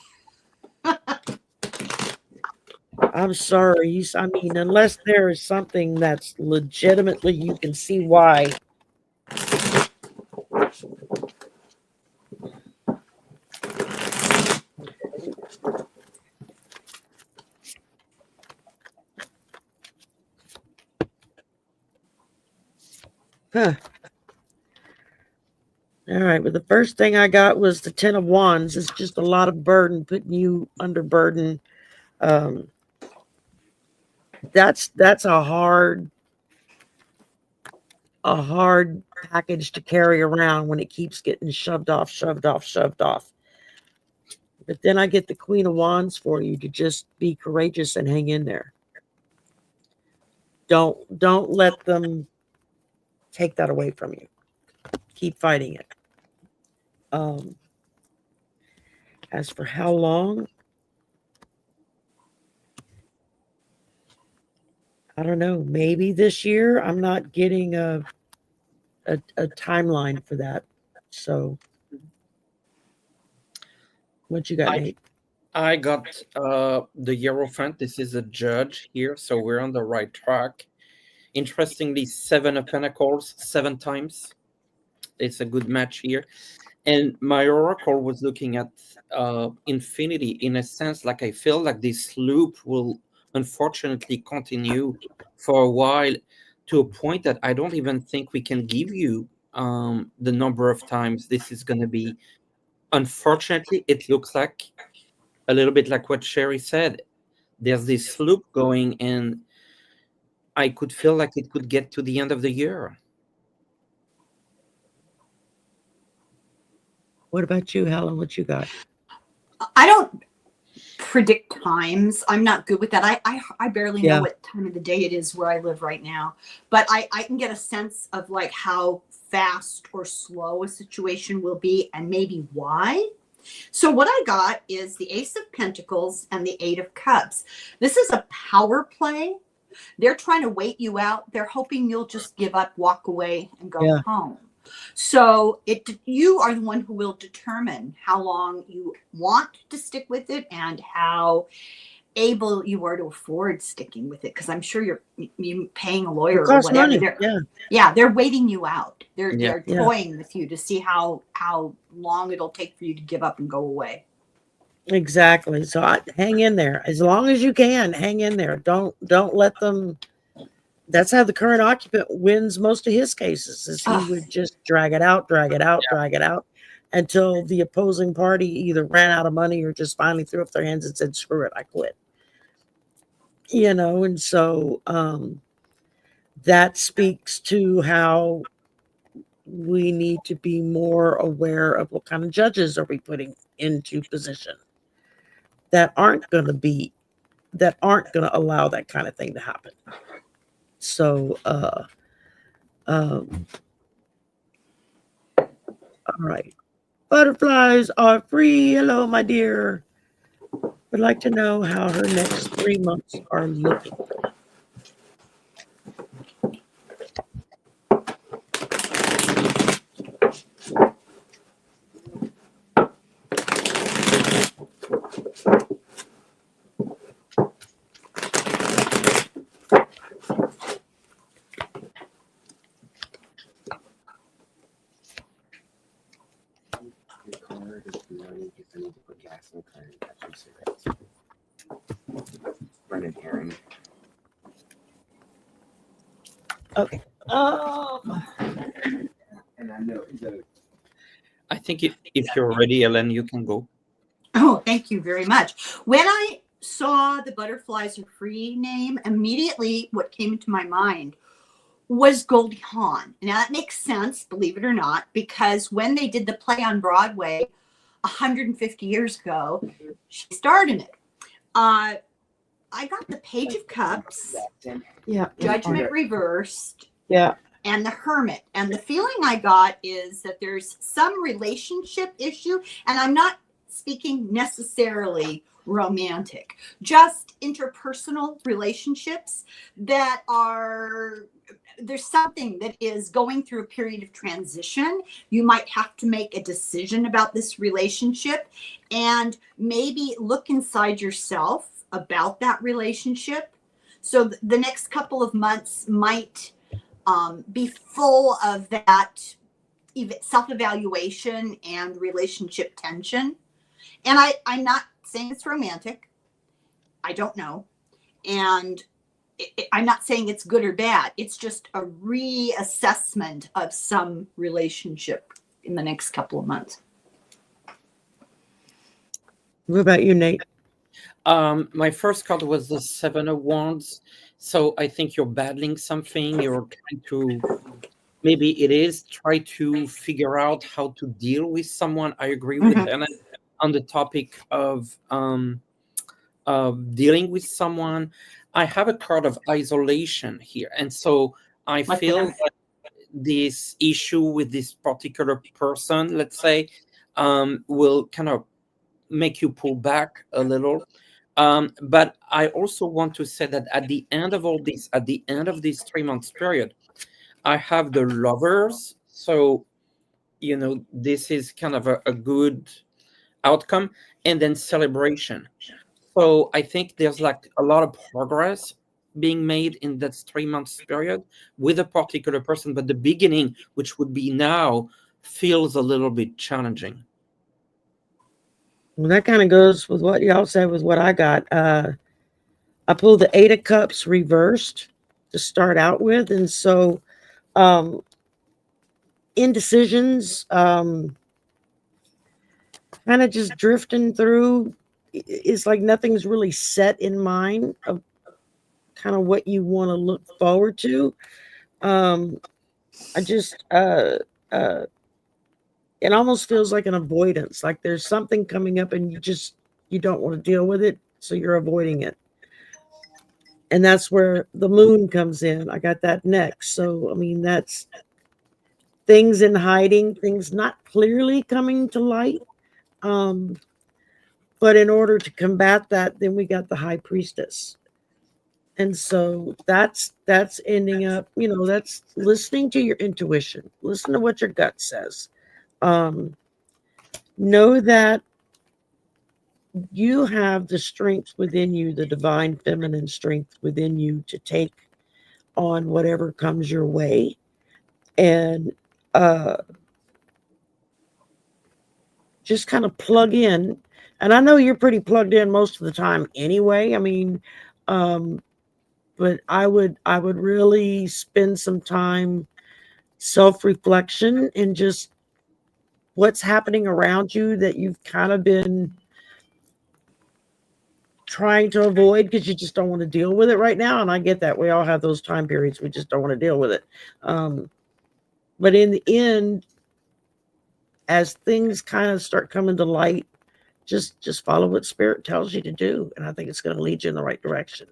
I'm sorry. I mean, unless there is something that's legitimately you can see why. Huh. All right, but the first thing I got was the 10 of Wands. It's just a lot of burden, putting you under burden. That's a hard package to carry around when it keeps getting shoved off. But then I get the Queen of Wands for you to just be courageous and hang in there. Don't let them take that away from you. Keep fighting it. As for how long, I don't know. Maybe this year. I'm not getting a timeline for that. So, what you got, Nate? I got the Hierophant. This is a judge here, so we're on the right track. Interestingly, 7 of Pentacles 7 times. It's a good match here. And my oracle was looking at infinity in a sense, like I feel like this loop will unfortunately continue for a while. to a point that I don't even think we can give you the number of times this is going to be. Unfortunately, it looks like a little bit like what Sherry said. There's this loop going, and I could feel like it could get to the end of the year. What about you, Helen? What you got? I don't predict times. I'm not good with that. I barely know what time of the day it is where I live right now, but I can get a sense of like how fast or slow a situation will be and maybe why. So what I got is the Ace of Pentacles and the Eight of Cups. This is a power play. They're trying to wait you out. They're hoping you'll just give up, walk away, and go home. So you are the one who will determine how long you want to stick with it and how able you are to afford sticking with it. Because I'm sure you're paying a lawyer or whatever. Money. They're waiting you out. They're toying with you to see how long it'll take for you to give up and go away. Exactly. So hang in there as long as you can. Hang in there. Don't let them. That's how the current occupant wins most of his cases. Is he would just drag it out until the opposing party either ran out of money or just finally threw up their hands and said, "Screw it, I quit." And so that speaks to how we need to be more aware of what kind of judges are we putting into position that aren't going to allow that kind of thing to happen. So, all right. Butterflies are free. Hello, my dear. Would like to know how her next 3 months are looking. Okay. And I know I think if you're ready, Ellen, you can go. Oh, thank you very much. When I saw the Butterflies Are Free name, immediately what came into my mind was Goldie Hawn. Now that makes sense, believe it or not, because when they did the play on Broadway 150 years ago, she starred in it. I got the Page of Cups, Judgment Reversed, and the Hermit. And the feeling I got is that there's some relationship issue, and I'm not speaking necessarily romantic, just interpersonal relationships that are, there's something that is going through a period of transition. You might have to make a decision about this relationship and maybe look inside yourself about that relationship. So the next couple of months might be full of that self-evaluation and relationship tension. And I'm not saying it's romantic. I don't know. And I'm not saying it's good or bad. It's just a reassessment of some relationship in the next couple of months. What about you, Nate? My first card was the Seven of Wands. So I think you're battling something. You're trying to, maybe it is, try to figure out how to deal with someone. I agree with Helen on the topic of dealing with someone. I have a card of isolation here. And so I feel like this issue with this particular person, let's say, will kind of make you pull back a little. But I also want to say that at the end of all this, at the end of this 3 months period, I have the Lovers. So, this is kind of a good outcome, and then Celebration. So I think there's like a lot of progress being made in that 3 months period with a particular person, but the beginning, which would be now, feels a little bit challenging. Well, that kind of goes with what y'all said with what I got. I pulled the Eight of Cups reversed. to start out with. And so indecisions, kind of just drifting through. It's like nothing's really set in mind of kind of what you want to look forward to. I just it almost feels like an avoidance, like there's something coming up and you don't want to deal with it, so you're avoiding it. And that's where the moon comes in. I got that next. So I mean, that's things in hiding, things not clearly coming to light. But in order to combat that, then we got the high priestess. And so that's ending up, that's listening to your intuition, listen to what your gut says. Know that you have the strength within you, the divine feminine strength within you to take on whatever comes your way. And just kind of plug in. And I know you're pretty plugged in most of the time anyway. I mean, but I would really spend some time self-reflection and just what's happening around you that you've kind of been trying to avoid because you just don't want to deal with it right now. And I get that. We all have those time periods. We just don't want to deal with it. But in the end, as things kind of start coming to light, just follow what spirit tells you to do. And I think it's going to lead you in the right direction.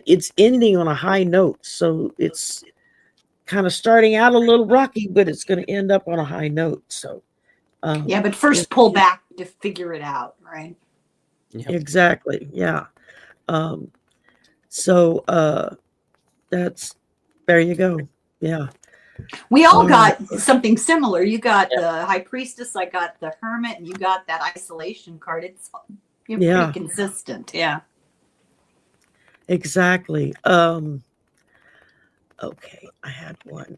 It's ending on a high note. So it's kind of starting out a little rocky, but it's going to end up on a high note. So yeah, but first pull back to figure it out, right? Yep. Exactly. Yeah. So that's, there you go. Yeah. We all got something similar. You got the high priestess, I got the hermit, and you got that isolation card. It's pretty consistent. Yeah. Exactly. Okay, I had one.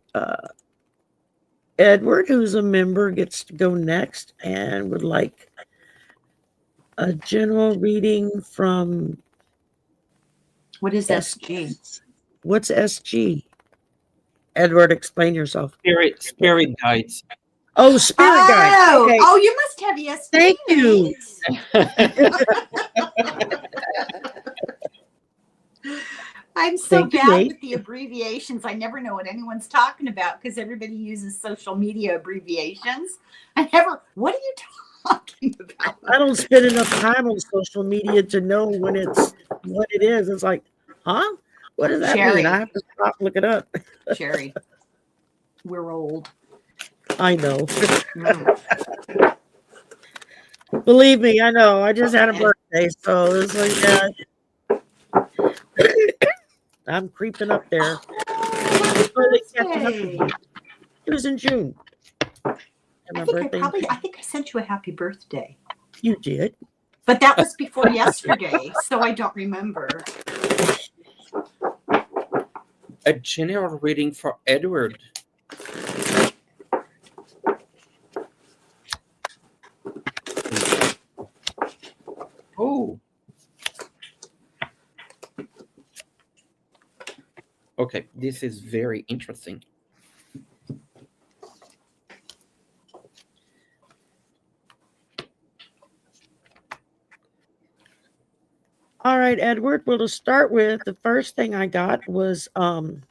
Edward, who's a member, gets to go next and would like a general reading from. What is SG? What's SG? Edward, explain yourself. Spirit guides. Oh, spirit guide. Okay. Oh, you must have ESP. Thank you. I'm so bad with the abbreviations. I never know what anyone's talking about because everybody uses social media abbreviations. What are you talking about? I don't spend enough time on social media to know when it's what it is. It's like, huh? What does that mean? I have to stop, look it up. Sherry, we're old. I know. Believe me, I know. I just had a birthday, so it's like that. I'm creeping up there. It was in June. I think I sent you a happy birthday. You did. But that was before yesterday, so I don't remember. A general reading for Edward. Oh. Okay, this is very interesting. All right, Edward. Well, to start with, the first thing I got was the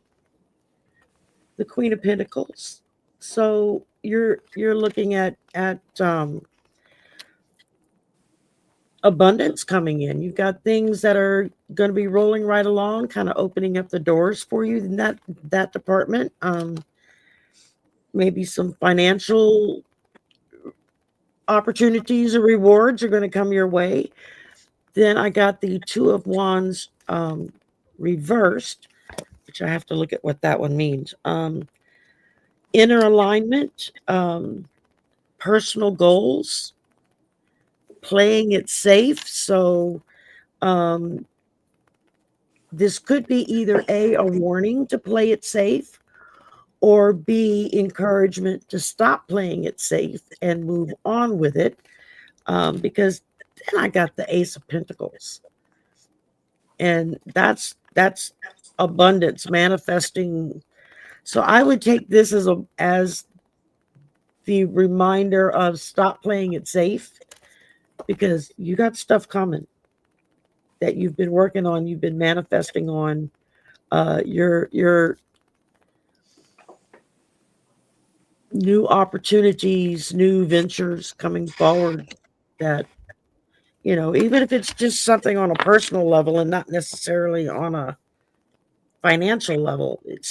Queen of Pentacles. So you're looking at abundance coming in. You've got things that are going to be rolling right along, kind of opening up the doors for you in that department. Maybe some financial opportunities or rewards are going to come your way. Then I got the Two of Wands reversed, which I have to look at what that one means. Inner alignment, personal goals, playing it safe. So this could be either A, a warning to play it safe, or B, encouragement to stop playing it safe and move on with it. Because then I got the Ace of Pentacles. And that's abundance manifesting. So I would take this as the reminder of stop playing it safe, because you got stuff coming that you've been working on, you've been manifesting on. Your new opportunities, new ventures coming forward that, even if it's just something on a personal level and not necessarily on a financial level, it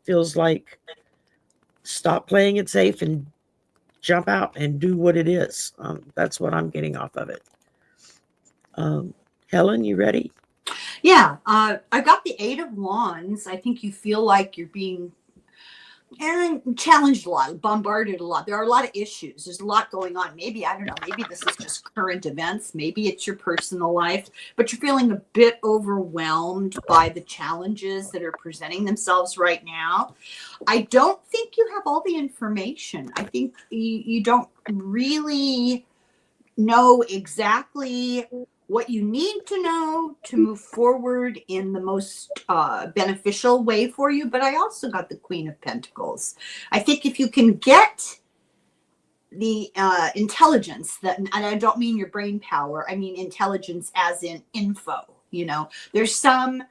feels like stop playing it safe and jump out and do what it is. That's what I'm getting off of it. Helen, you ready? Yeah, I got the 8 of Wands. I think you feel like you're being challenged a lot, bombarded a lot. There are a lot of issues. There's a lot going on. Maybe, I don't know, maybe this is just current events. Maybe it's your personal life, but you're feeling a bit overwhelmed by the challenges that are presenting themselves right now. I don't think you have all the information. I think you don't really know exactly what you need to know to move forward in the most beneficial way for you. But I also got the Queen of Pentacles. I think if you can get the intelligence that, and I don't mean your brain power, I mean intelligence as in info, there's something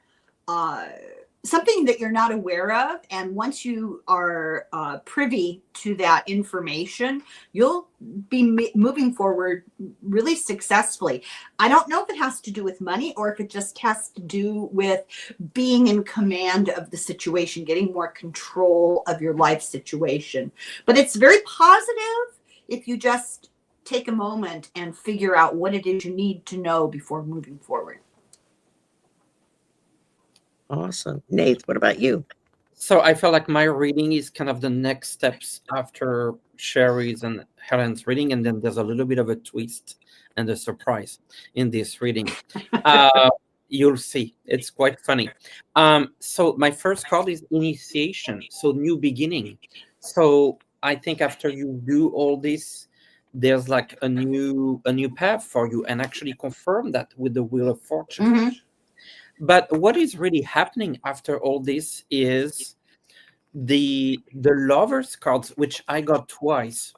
that you're not aware of. And once you are privy to that information, you'll be moving forward really successfully. I don't know if it has to do with money or if it just has to do with being in command of the situation, getting more control of your life situation. But it's very positive if you just take a moment and figure out what it is you need to know before moving forward. Awesome. Nathe, what about you? So I feel like my reading is kind of the next steps after Sherry's and Helen's reading, and then there's a little bit of a twist and a surprise in this reading. You'll see. It's quite funny. So my first card is initiation, so new beginning. So I think after you do all this, there's like a new path for you, and actually confirm that with the Wheel of Fortune. Mm-hmm. But what is really happening after all this is the Lovers cards, which I got twice.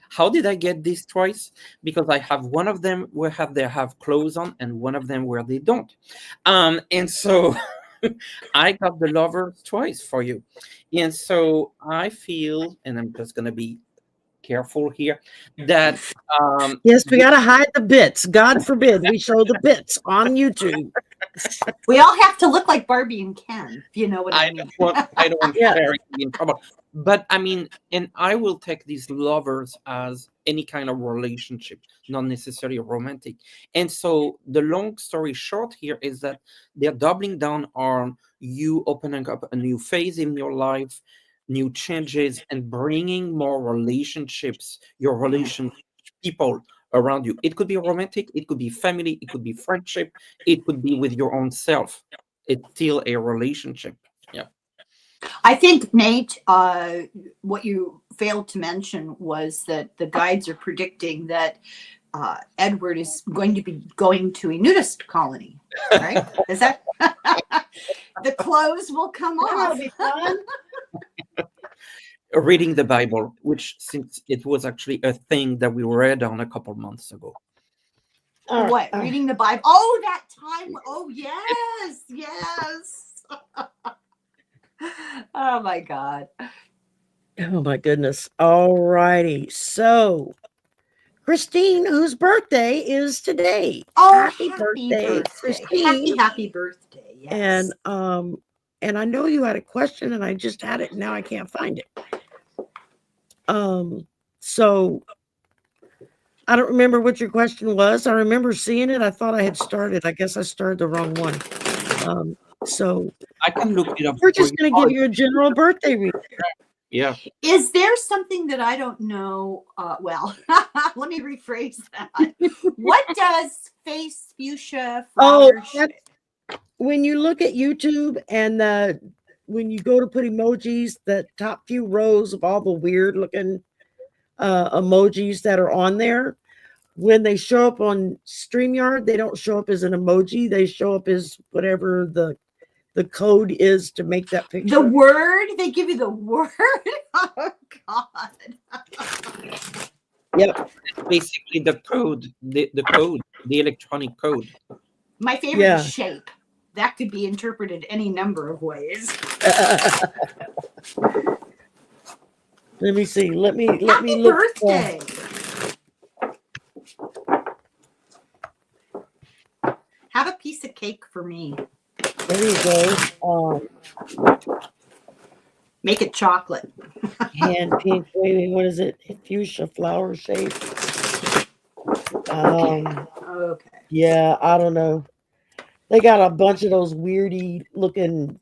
How did I get these twice? Because I have one of them where they have clothes on, and one of them where they don't. And so I got the Lovers twice for you. And so I feel, and I'm just going to be careful here, that yes, we got to hide the bits. God forbid we show the bits on YouTube. We all have to look like Barbie and Ken, if you know what I mean. I don't want Sherry to be in trouble. But I mean, and I will take these lovers as any kind of relationship, not necessarily romantic. And so the long story short here is that they're doubling down on you opening up a new phase in your life, new changes, and bringing more relationships, your relationship, people around you. It could be romantic, it could be family, it could be friendship, it could be with your own self. It's still a relationship. Yeah. I think, Nate, what you failed to mention was that the guides are predicting that Edward is going to be going to a nudist colony, right? Is that the clothes will come off? Reading the Bible, which since it was actually a thing that we read on a couple months ago. What? Reading the Bible? Oh, that time. Oh, yes. Yes. Oh, my God. Oh, my goodness. All righty. So, Christine, whose birthday is today. Oh, happy birthday, Christine. Happy birthday. Yes. And I know you had a question, and I just had it, and now I can't find it. So I don't remember what your question was. I remember seeing it. I thought I had started. I guess I started the wrong one. So I can look it up. We're just going to give you a general birthday reading. Yeah. Is there something that I don't know? Well, let me rephrase that. What does face fuchsia flower? When you look at YouTube and when you go to put emojis, the top few rows of all the weird looking emojis that are on there, when they show up on StreamYard, they don't show up as an emoji. They show up as whatever the the code is to make that picture? The word? They give you the word? Oh, God. Yep. Basically, the code, the electronic code. My favorite Yeah. is shape. That could be interpreted any number of ways. Let me see. Let me Happy look. birthday. Have a piece of cake for me. There you go. Make it chocolate. Hand pink waving. What is it? Fuchsia flower shape. Okay. Yeah, I don't know. They got a bunch of those weirdy looking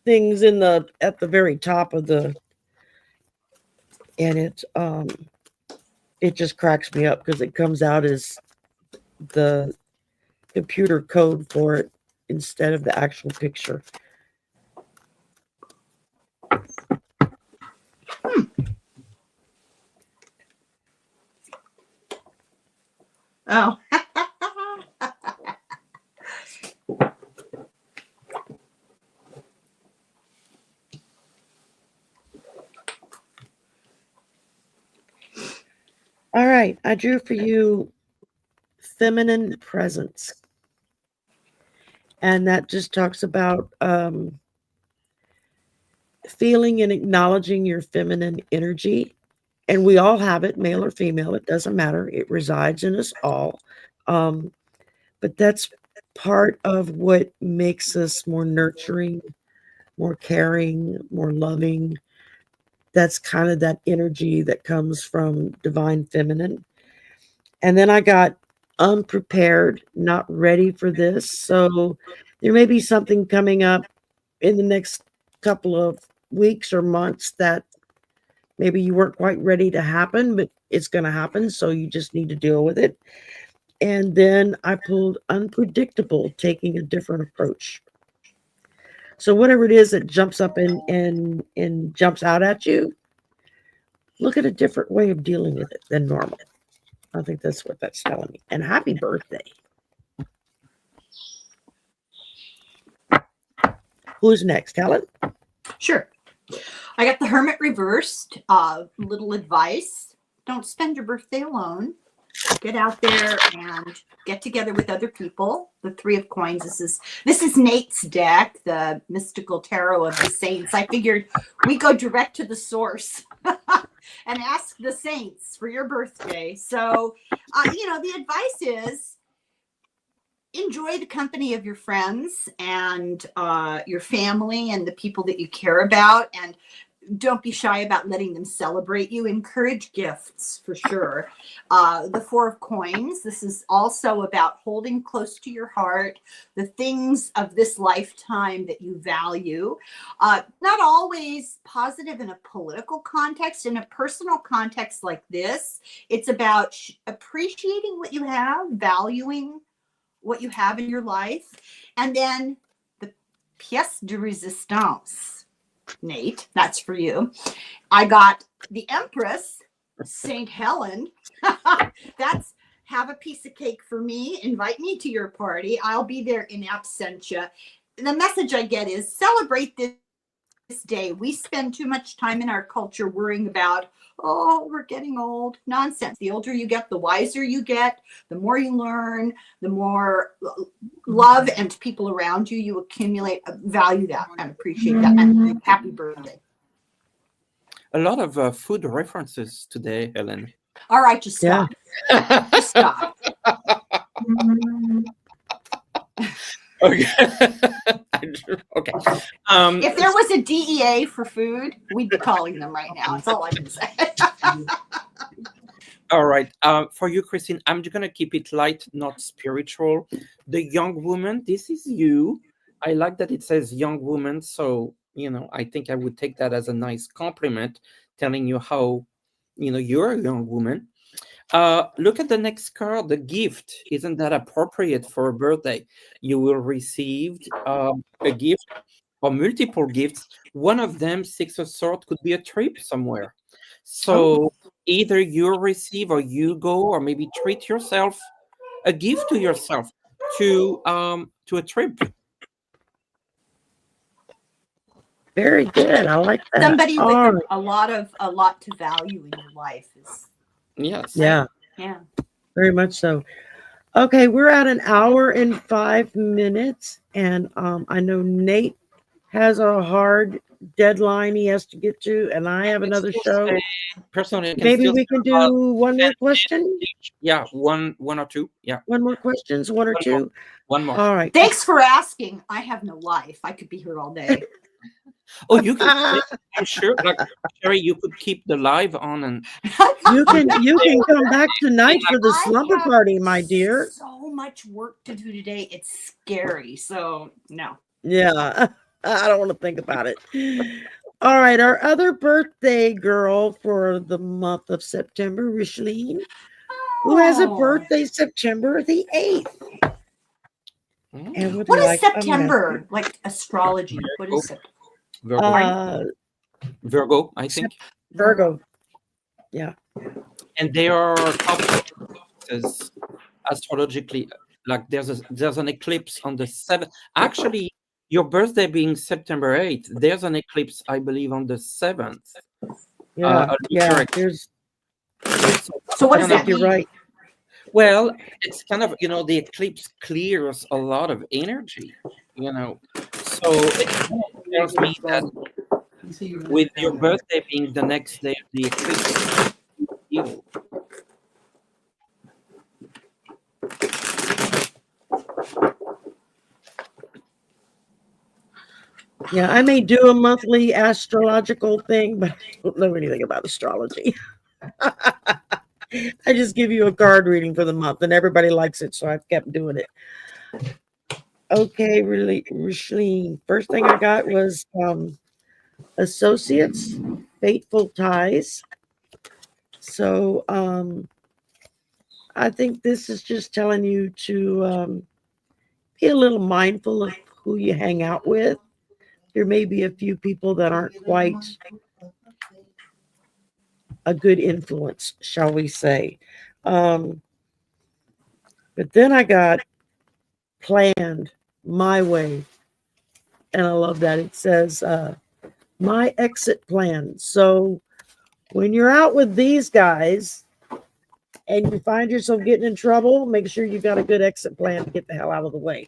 things at the very top of the, and it just cracks me up because it comes out as the computer code for it instead of the actual picture. Oh. All right, I drew for you feminine presence. And that just talks about feeling and acknowledging your feminine energy. And we all have it, male or female, it doesn't matter. It resides in us all. But that's part of what makes us more nurturing, more caring, more loving. That's kind of that energy that comes from divine feminine. And then I got unprepared, not ready for this. So there may be something coming up in the next couple of weeks or months that maybe you weren't quite ready to happen, but it's going to happen. So you just need to deal with it. And then I pulled unpredictable, taking a different approach. So whatever it is that jumps up and jumps out at you, look at a different way of dealing with it than normal. I think that's what that's telling me. And happy birthday. Who's next, Helen? Sure. I got the Hermit reversed. Little advice. Don't spend your birthday alone. Get out there and get together with other people. The Three of Coins. This is Nate's deck, the Mystical Tarot of the Saints. I figured we go direct to the source and ask the saints for your birthday. So, the advice is enjoy the company of your friends and your family and the people that you care about, and don't be shy about letting them celebrate you. Encourage gifts for sure. The Four of Coins. This is also about holding close to your heart the things of this lifetime that you value. Not always positive in a political context. In a personal context like this, it's about appreciating what you have, valuing what you have in your life. And then the pièce de résistance. Nate, that's for you. I got the Empress, St. Helen. That's have a piece of cake for me. Invite me to your party. I'll be there in absentia. The message I get is celebrate this day. We spend too much time in our culture worrying about, oh, we're getting old. Nonsense. The older you get, the wiser you get, the more you learn, the more love and people around you accumulate. Value that and appreciate that. And happy birthday. A lot of food references today, Helen. All right, just stop. Yeah. Just stop. Okay. Okay. If there was a DEA for food, we'd be calling them right now. That's all I can say. All right. For you, Christine, I'm just going to keep it light, not spiritual. The young woman, this is you. I like that it says young woman. So, I think I would take that as a nice compliment, telling you how, you're a young woman. Look at the next card, the gift. Isn't that appropriate for a birthday? You will receive a gift or multiple gifts. One of them, Six of Swords, could be a trip somewhere. So either you receive or you go, or maybe treat yourself, a gift to yourself to a trip. Very good. I like that. Somebody with All right. a lot to value in your life is Yes. Yeah, yeah. very much so. Okay, we're at an hour and 5 minutes, and I know Nate has a hard deadline he has to get to, and I have another show. Personally, I can Maybe still we can do one more question. yeah, one or two. Yeah, One more questions, one or One two. one more. All right. Thanks for asking. I have no life. I could be here all day. Oh, you can. I'm sure, like Sherry, you could keep the live on, and You can come back tonight for the I slumber have party, my dear. So much work to do today. It's scary. So no. Yeah, I don't want to think about it. All right, our other birthday girl for the month of September, Richleen, who has a Oh. birthday September the 8th. And would What is like a September? Like astrology. What is it? Virgo, I think. Virgo. Yeah. And they are astrologically, like there's an eclipse on the 7th. Actually, your birthday being September 8th, there's an eclipse, I believe, on the 7th. Yeah. Yeah. There's, So what I does think that you're mean? right. Well, it's kind of, the eclipse clears a lot of energy, So it kind of tells me that with your birthday being the next day of the eclipse, you Yeah, I may do a monthly astrological thing, but I don't know anything about astrology. I just give you a card reading for the month, and everybody likes it, so I've kept doing it. Okay, really, Richleen. First thing I got was associates, fateful ties. So I think this is just telling you to be a little mindful of who you hang out with. There may be a few people that aren't quite a good influence, shall we say. But then I got planned my way. And I love that. It says, my exit plan. So when you're out with these guys and you find yourself getting in trouble, make sure you got a good exit plan to get the hell out of the way.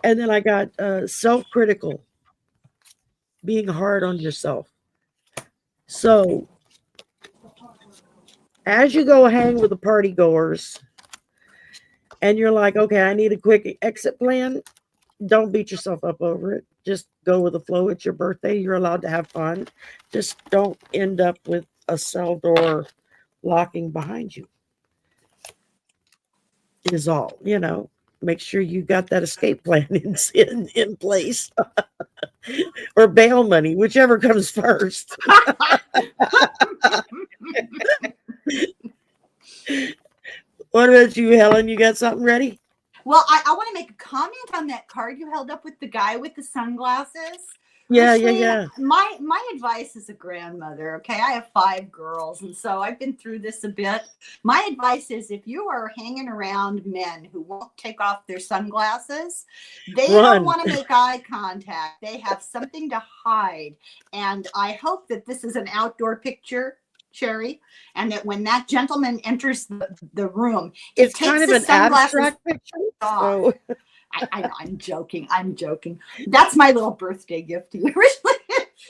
And then I got self-critical, being hard on yourself. So as you go hang with the party goers and you're like, okay, I need a quick exit plan, don't beat yourself up over it. Just go with the flow. It's your birthday. You're allowed to have fun. Just don't end up with a cell door locking behind you. Is all, make sure you got that escape plan in place or bail money, whichever comes first. What about you, Helen? You got something ready? Well, I want to make a comment on that card you held up with the guy with the sunglasses. Yeah, Actually, yeah. My advice as a grandmother, okay, I have 5 girls, and so I've been through this a bit. My advice is if you are hanging around men who won't take off their sunglasses, they don't want to make eye contact. They have something to hide. And I hope that this is an outdoor picture, Sherry, and that when that gentleman enters the room, it's kind of an abstract picture. Oh. I'm joking. That's my little birthday gift to you.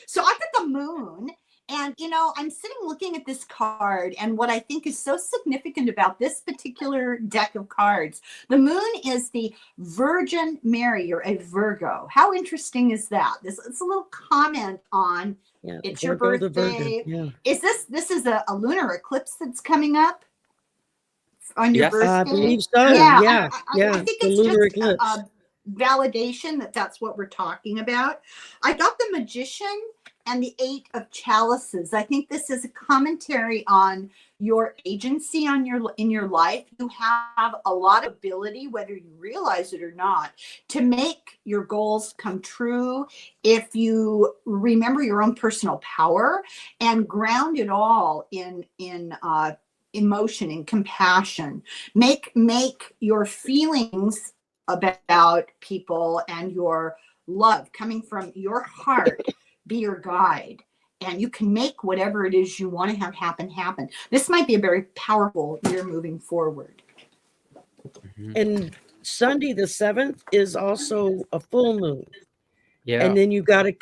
So I got the moon, and I'm sitting looking at this card, and what I think is so significant about this particular deck of cards, the moon is the Virgin Mary. You're a Virgo. How interesting is that? It's a little comment on it's your birthday. Yeah. Is this is a lunar eclipse that's coming up on your birthday? I believe so. Yeah. I think the it's lunar just eclipse. Validation that's what we're talking about. I got the Magician and the 8 of Chalices. I think this is a commentary on your agency in your life. You have a lot of ability, whether you realize it or not, to make your goals come true if you remember your own personal power and ground it all in emotion and compassion. Make your feelings about people and your love coming from your heart be your guide. And you can make whatever it is you want to have happen. This might be a very powerful year moving forward. And Sunday the 7th is also a full moon. Yeah. And then you got an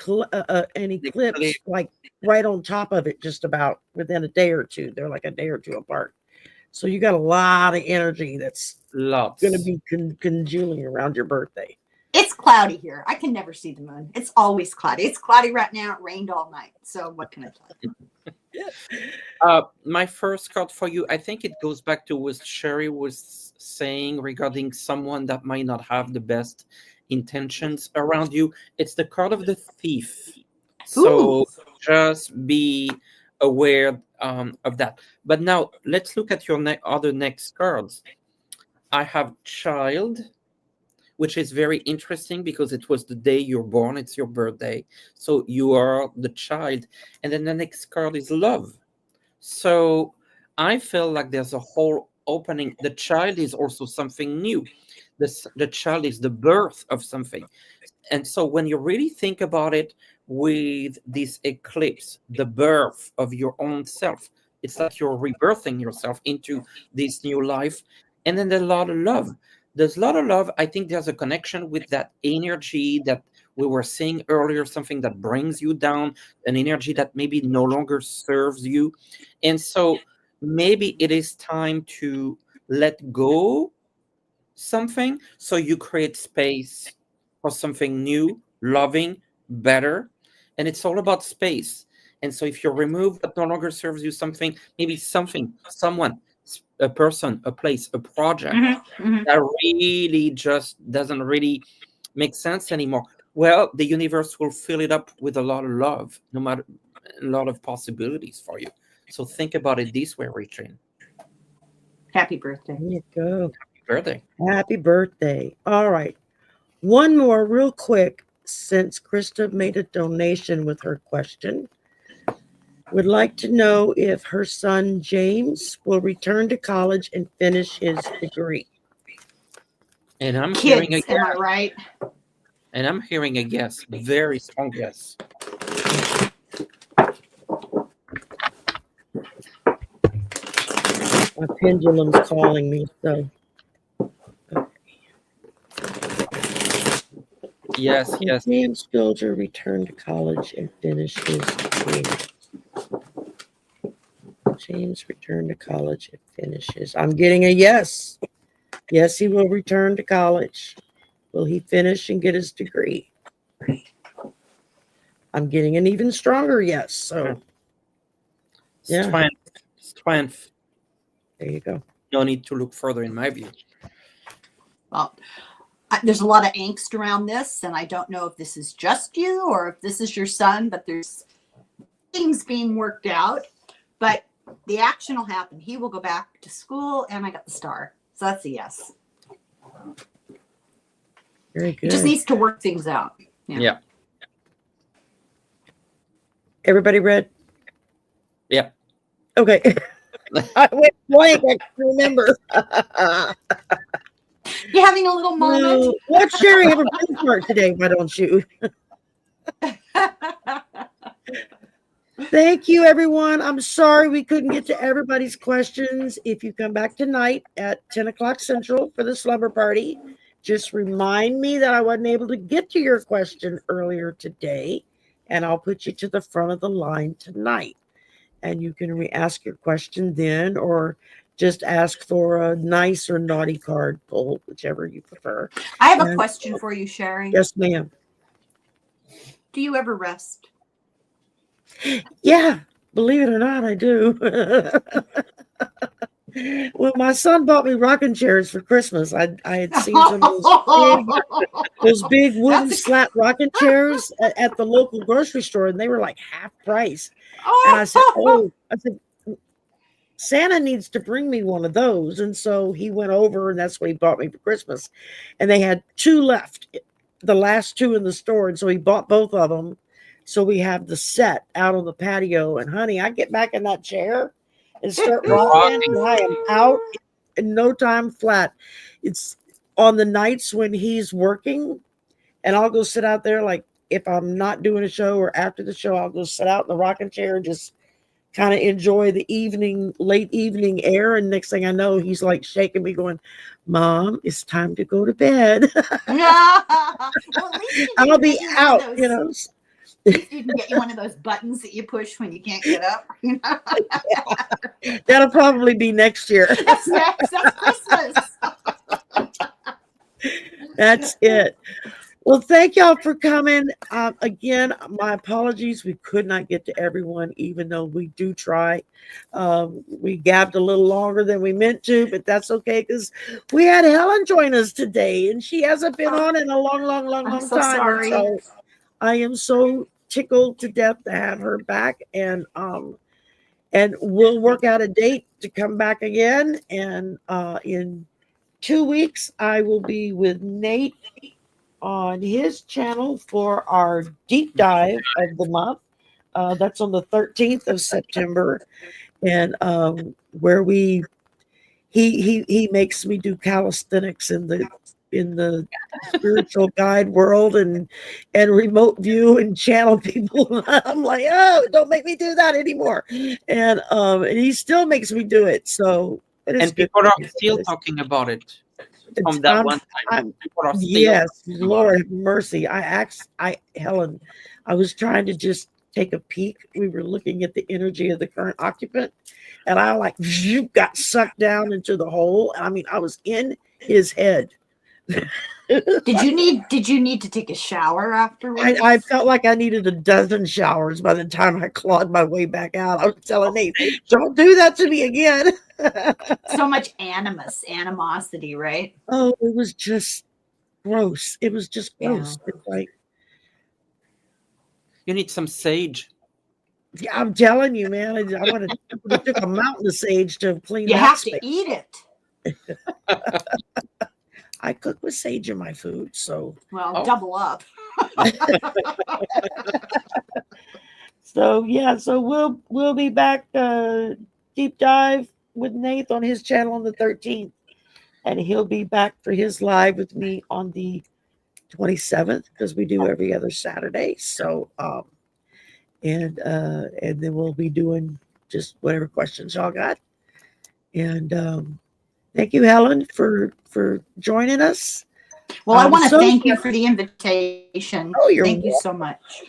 eclipse like right on top of it, just about within a day or two. They're like a day or two apart. So you got a lot of energy that's going to be congealing around your birthday. It's cloudy here. I can never see the moon. It's always cloudy. It's cloudy right now. It rained all night. So what can I tell you? My first card for you, I think it goes back to what Sherry was saying regarding someone that might not have the best intentions around you. It's the card of the thief. So just be aware of that. But now let's look at your other next cards. I have child, which is very interesting because it was the day you're born. It's your birthday. So you are the child. And then the next card is love. So I feel like there's a whole opening. The child is also something new. The child is the birth of something. And so when you really think about it with this eclipse, the birth of your own self, it's like you're rebirthing yourself into this new life. And then there's a lot of love. There's a lot of love. I think there's a connection with that energy that we were seeing earlier, something that brings you down, an energy that maybe no longer serves you. And so maybe it is time to let go something so you create space for something new, loving, better. And it's all about space. And so if you remove what no longer serves you, something, maybe something, someone, a person, a place, a project that really just doesn't really make sense anymore, well, the universe will fill it up with a lot of love, no matter a lot of possibilities for you. So think about it this way, Richard. Happy birthday. There you go. Happy birthday. Happy birthday. All right. One more real quick, since Krista made a donation with her question. Would like to know if her son James will return to college and finish his degree. And I'm hearing a Kids, am I right? And I'm hearing a yes, very strong yes. My pendulum's calling me, so. Okay. Yes, yes. James Filger return to college and finish his degree. James returned to college and finishes. I'm getting a yes. Yes, he will return to college. Will he finish and get his degree? I'm getting an even stronger yes. So, yeah. Strength. There you go. No need to look further, in my view. Well, there's a lot of angst around this, and I don't know if this is just you or if this is your son, but there's things being worked out. But the action will happen. He will go back to school, and I got the star. So that's a yes. Very good. He just needs to work things out. Yeah. Everybody read? Yeah. Okay. I went blank. I can remember. You having a little moment? Let's Sherry have a brain fart today, why don't you? Thank you, everyone. I'm sorry we couldn't get to everybody's questions. If you come back tonight at 10 o'clock Central for the slumber party, just remind me that I wasn't able to get to your question earlier today, and I'll put you to the front of the line tonight. And you can re-ask your question then, or just ask for a nice or naughty card pull, whichever you prefer. I have a question for you, Sherry. Yes, ma'am. Do you ever rest? Yeah, believe it or not, I do. When my son bought me rocking chairs for Christmas, I had seen some of those big wooden slat rocking chairs at the local grocery store, and they were like half price. And I said, Santa needs to bring me one of those. And so he went over, and that's what he bought me for Christmas. And they had 2 left, the last 2 in the store. And so he bought both of them. So we have the set out on the patio. And honey, I get back in that chair and start rocking, and I am out in no time flat. It's on the nights when he's working and I'll go sit out there. Like if I'm not doing a show or after the show, I'll go sit out in the rocking chair and just kind of enjoy the late evening air. And next thing I know, he's like shaking me going, Mom, it's time to go to bed. Well, at least you I'll can be get you one out, of those, you know. at least you can get you one of those buttons that you push when you can't get up. That'll probably be next year. That's next. That's Christmas. That's it. Well, thank y'all for coming. Again, my apologies. We could not get to everyone, even though we do try. We gabbed a little longer than we meant to, but that's okay because we had Helen join us today, and she hasn't been on in a long So time. sorry. So I am so tickled to death to have her back, and we'll work out a date to come back again. And in 2 weeks, I will be with Nathe on his channel for our deep dive of the month. That's on the 13th of September, and where he makes me do calisthenics in the spiritual guide world and remote view and channel people. I'm like, oh, don't make me do that anymore. And he still makes me do it. So and people are still talking about it. From that one time, yes, Lord have mercy. Helen, I was trying to just take a peek. We were looking at the energy of the current occupant, and I got sucked down into the hole. I mean, I was in his head. Did you need to take a shower afterwards? I felt like I needed a dozen showers by the time I clawed my way back out. I was telling Nate, don't do that to me again. So much animosity, right? Oh, it was just gross. It was just gross. Yeah. It's like, you need some sage. yeah, I'm telling you, man. I would have took a mountain of sage to clean. You have to eat it. I cook with sage in my food, so double up. So yeah, so we'll be back deep dive with Nathe on his channel on the 13th, and he'll be back for his live with me on the 27th because we do every other Saturday. So and then we'll be doing just whatever questions y'all got. And thank you, Helen, for joining us. Well, I want to thank you for the invitation. Oh, you're thank you so much.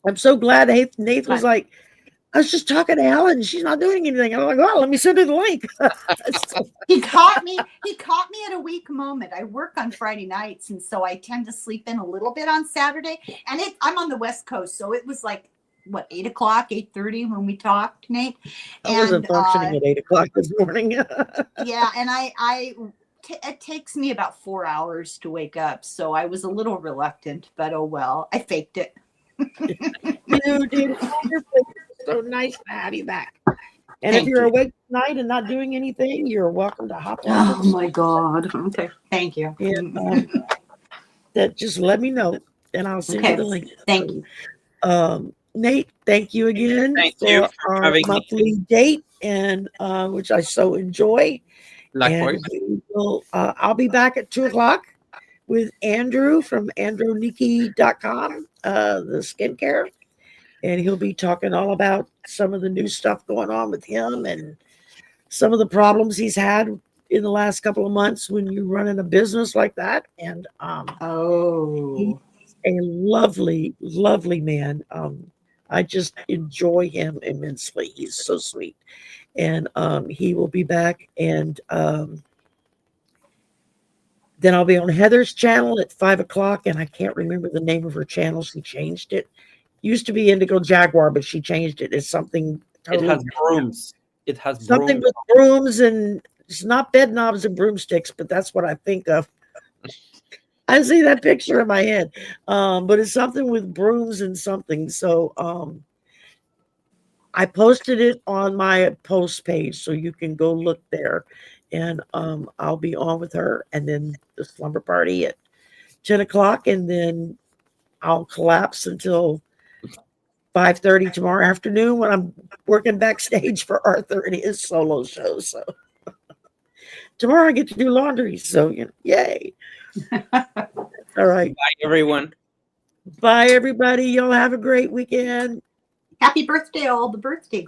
I'm so glad Nathe was like, I was just talking to Helen. She's not doing anything. I'm like, well, let me send her the link. He caught me at a weak moment. I work on Friday nights, and so I tend to sleep in a little bit on Saturday. And I'm on the West Coast, so it was like, what, 8 o'clock, 8:30 when we talked, Nate? I wasn't functioning at 8 o'clock this morning. Yeah, and it takes me about 4 hours to wake up, so I was a little reluctant, but oh well, I faked it. You did wonderful. So nice to have you back. And if you're awake tonight and not doing anything, you're welcome to hop on. Oh my God. Okay. Thank you. And that just let me know, and I'll send you the link. Thank you. Nate, thank you again for our monthly date, and which I so enjoy. Likewise. And I'll be back at 2 o'clock with Andrew from andrewniki.com, the skincare. And he'll be talking all about some of the new stuff going on with him and some of the problems he's had in the last couple of months when you're running a business like that. And he's a lovely, lovely man. I just enjoy him immensely. He's so sweet. And he will be back. And then I'll be on Heather's channel at 5 o'clock. And I can't remember the name of her channel. She changed it. Used to be Indigo Jaguar, but she changed it. It's something totally. It has brooms. It has something with brooms, and it's not bed knobs and broomsticks, but that's what I think of. I see that picture in my head. But it's something with brooms and something. So I posted it on my post page, so you can go look there. And I'll be on with her, and then the slumber party at 10 o'clock, and then I'll collapse until 5:30 tomorrow afternoon when I'm working backstage for Arthur and his solo show. So tomorrow I get to do laundry. So, yay. All right. Bye, everyone. Bye, everybody. Y'all have a great weekend. Happy birthday, all the birthday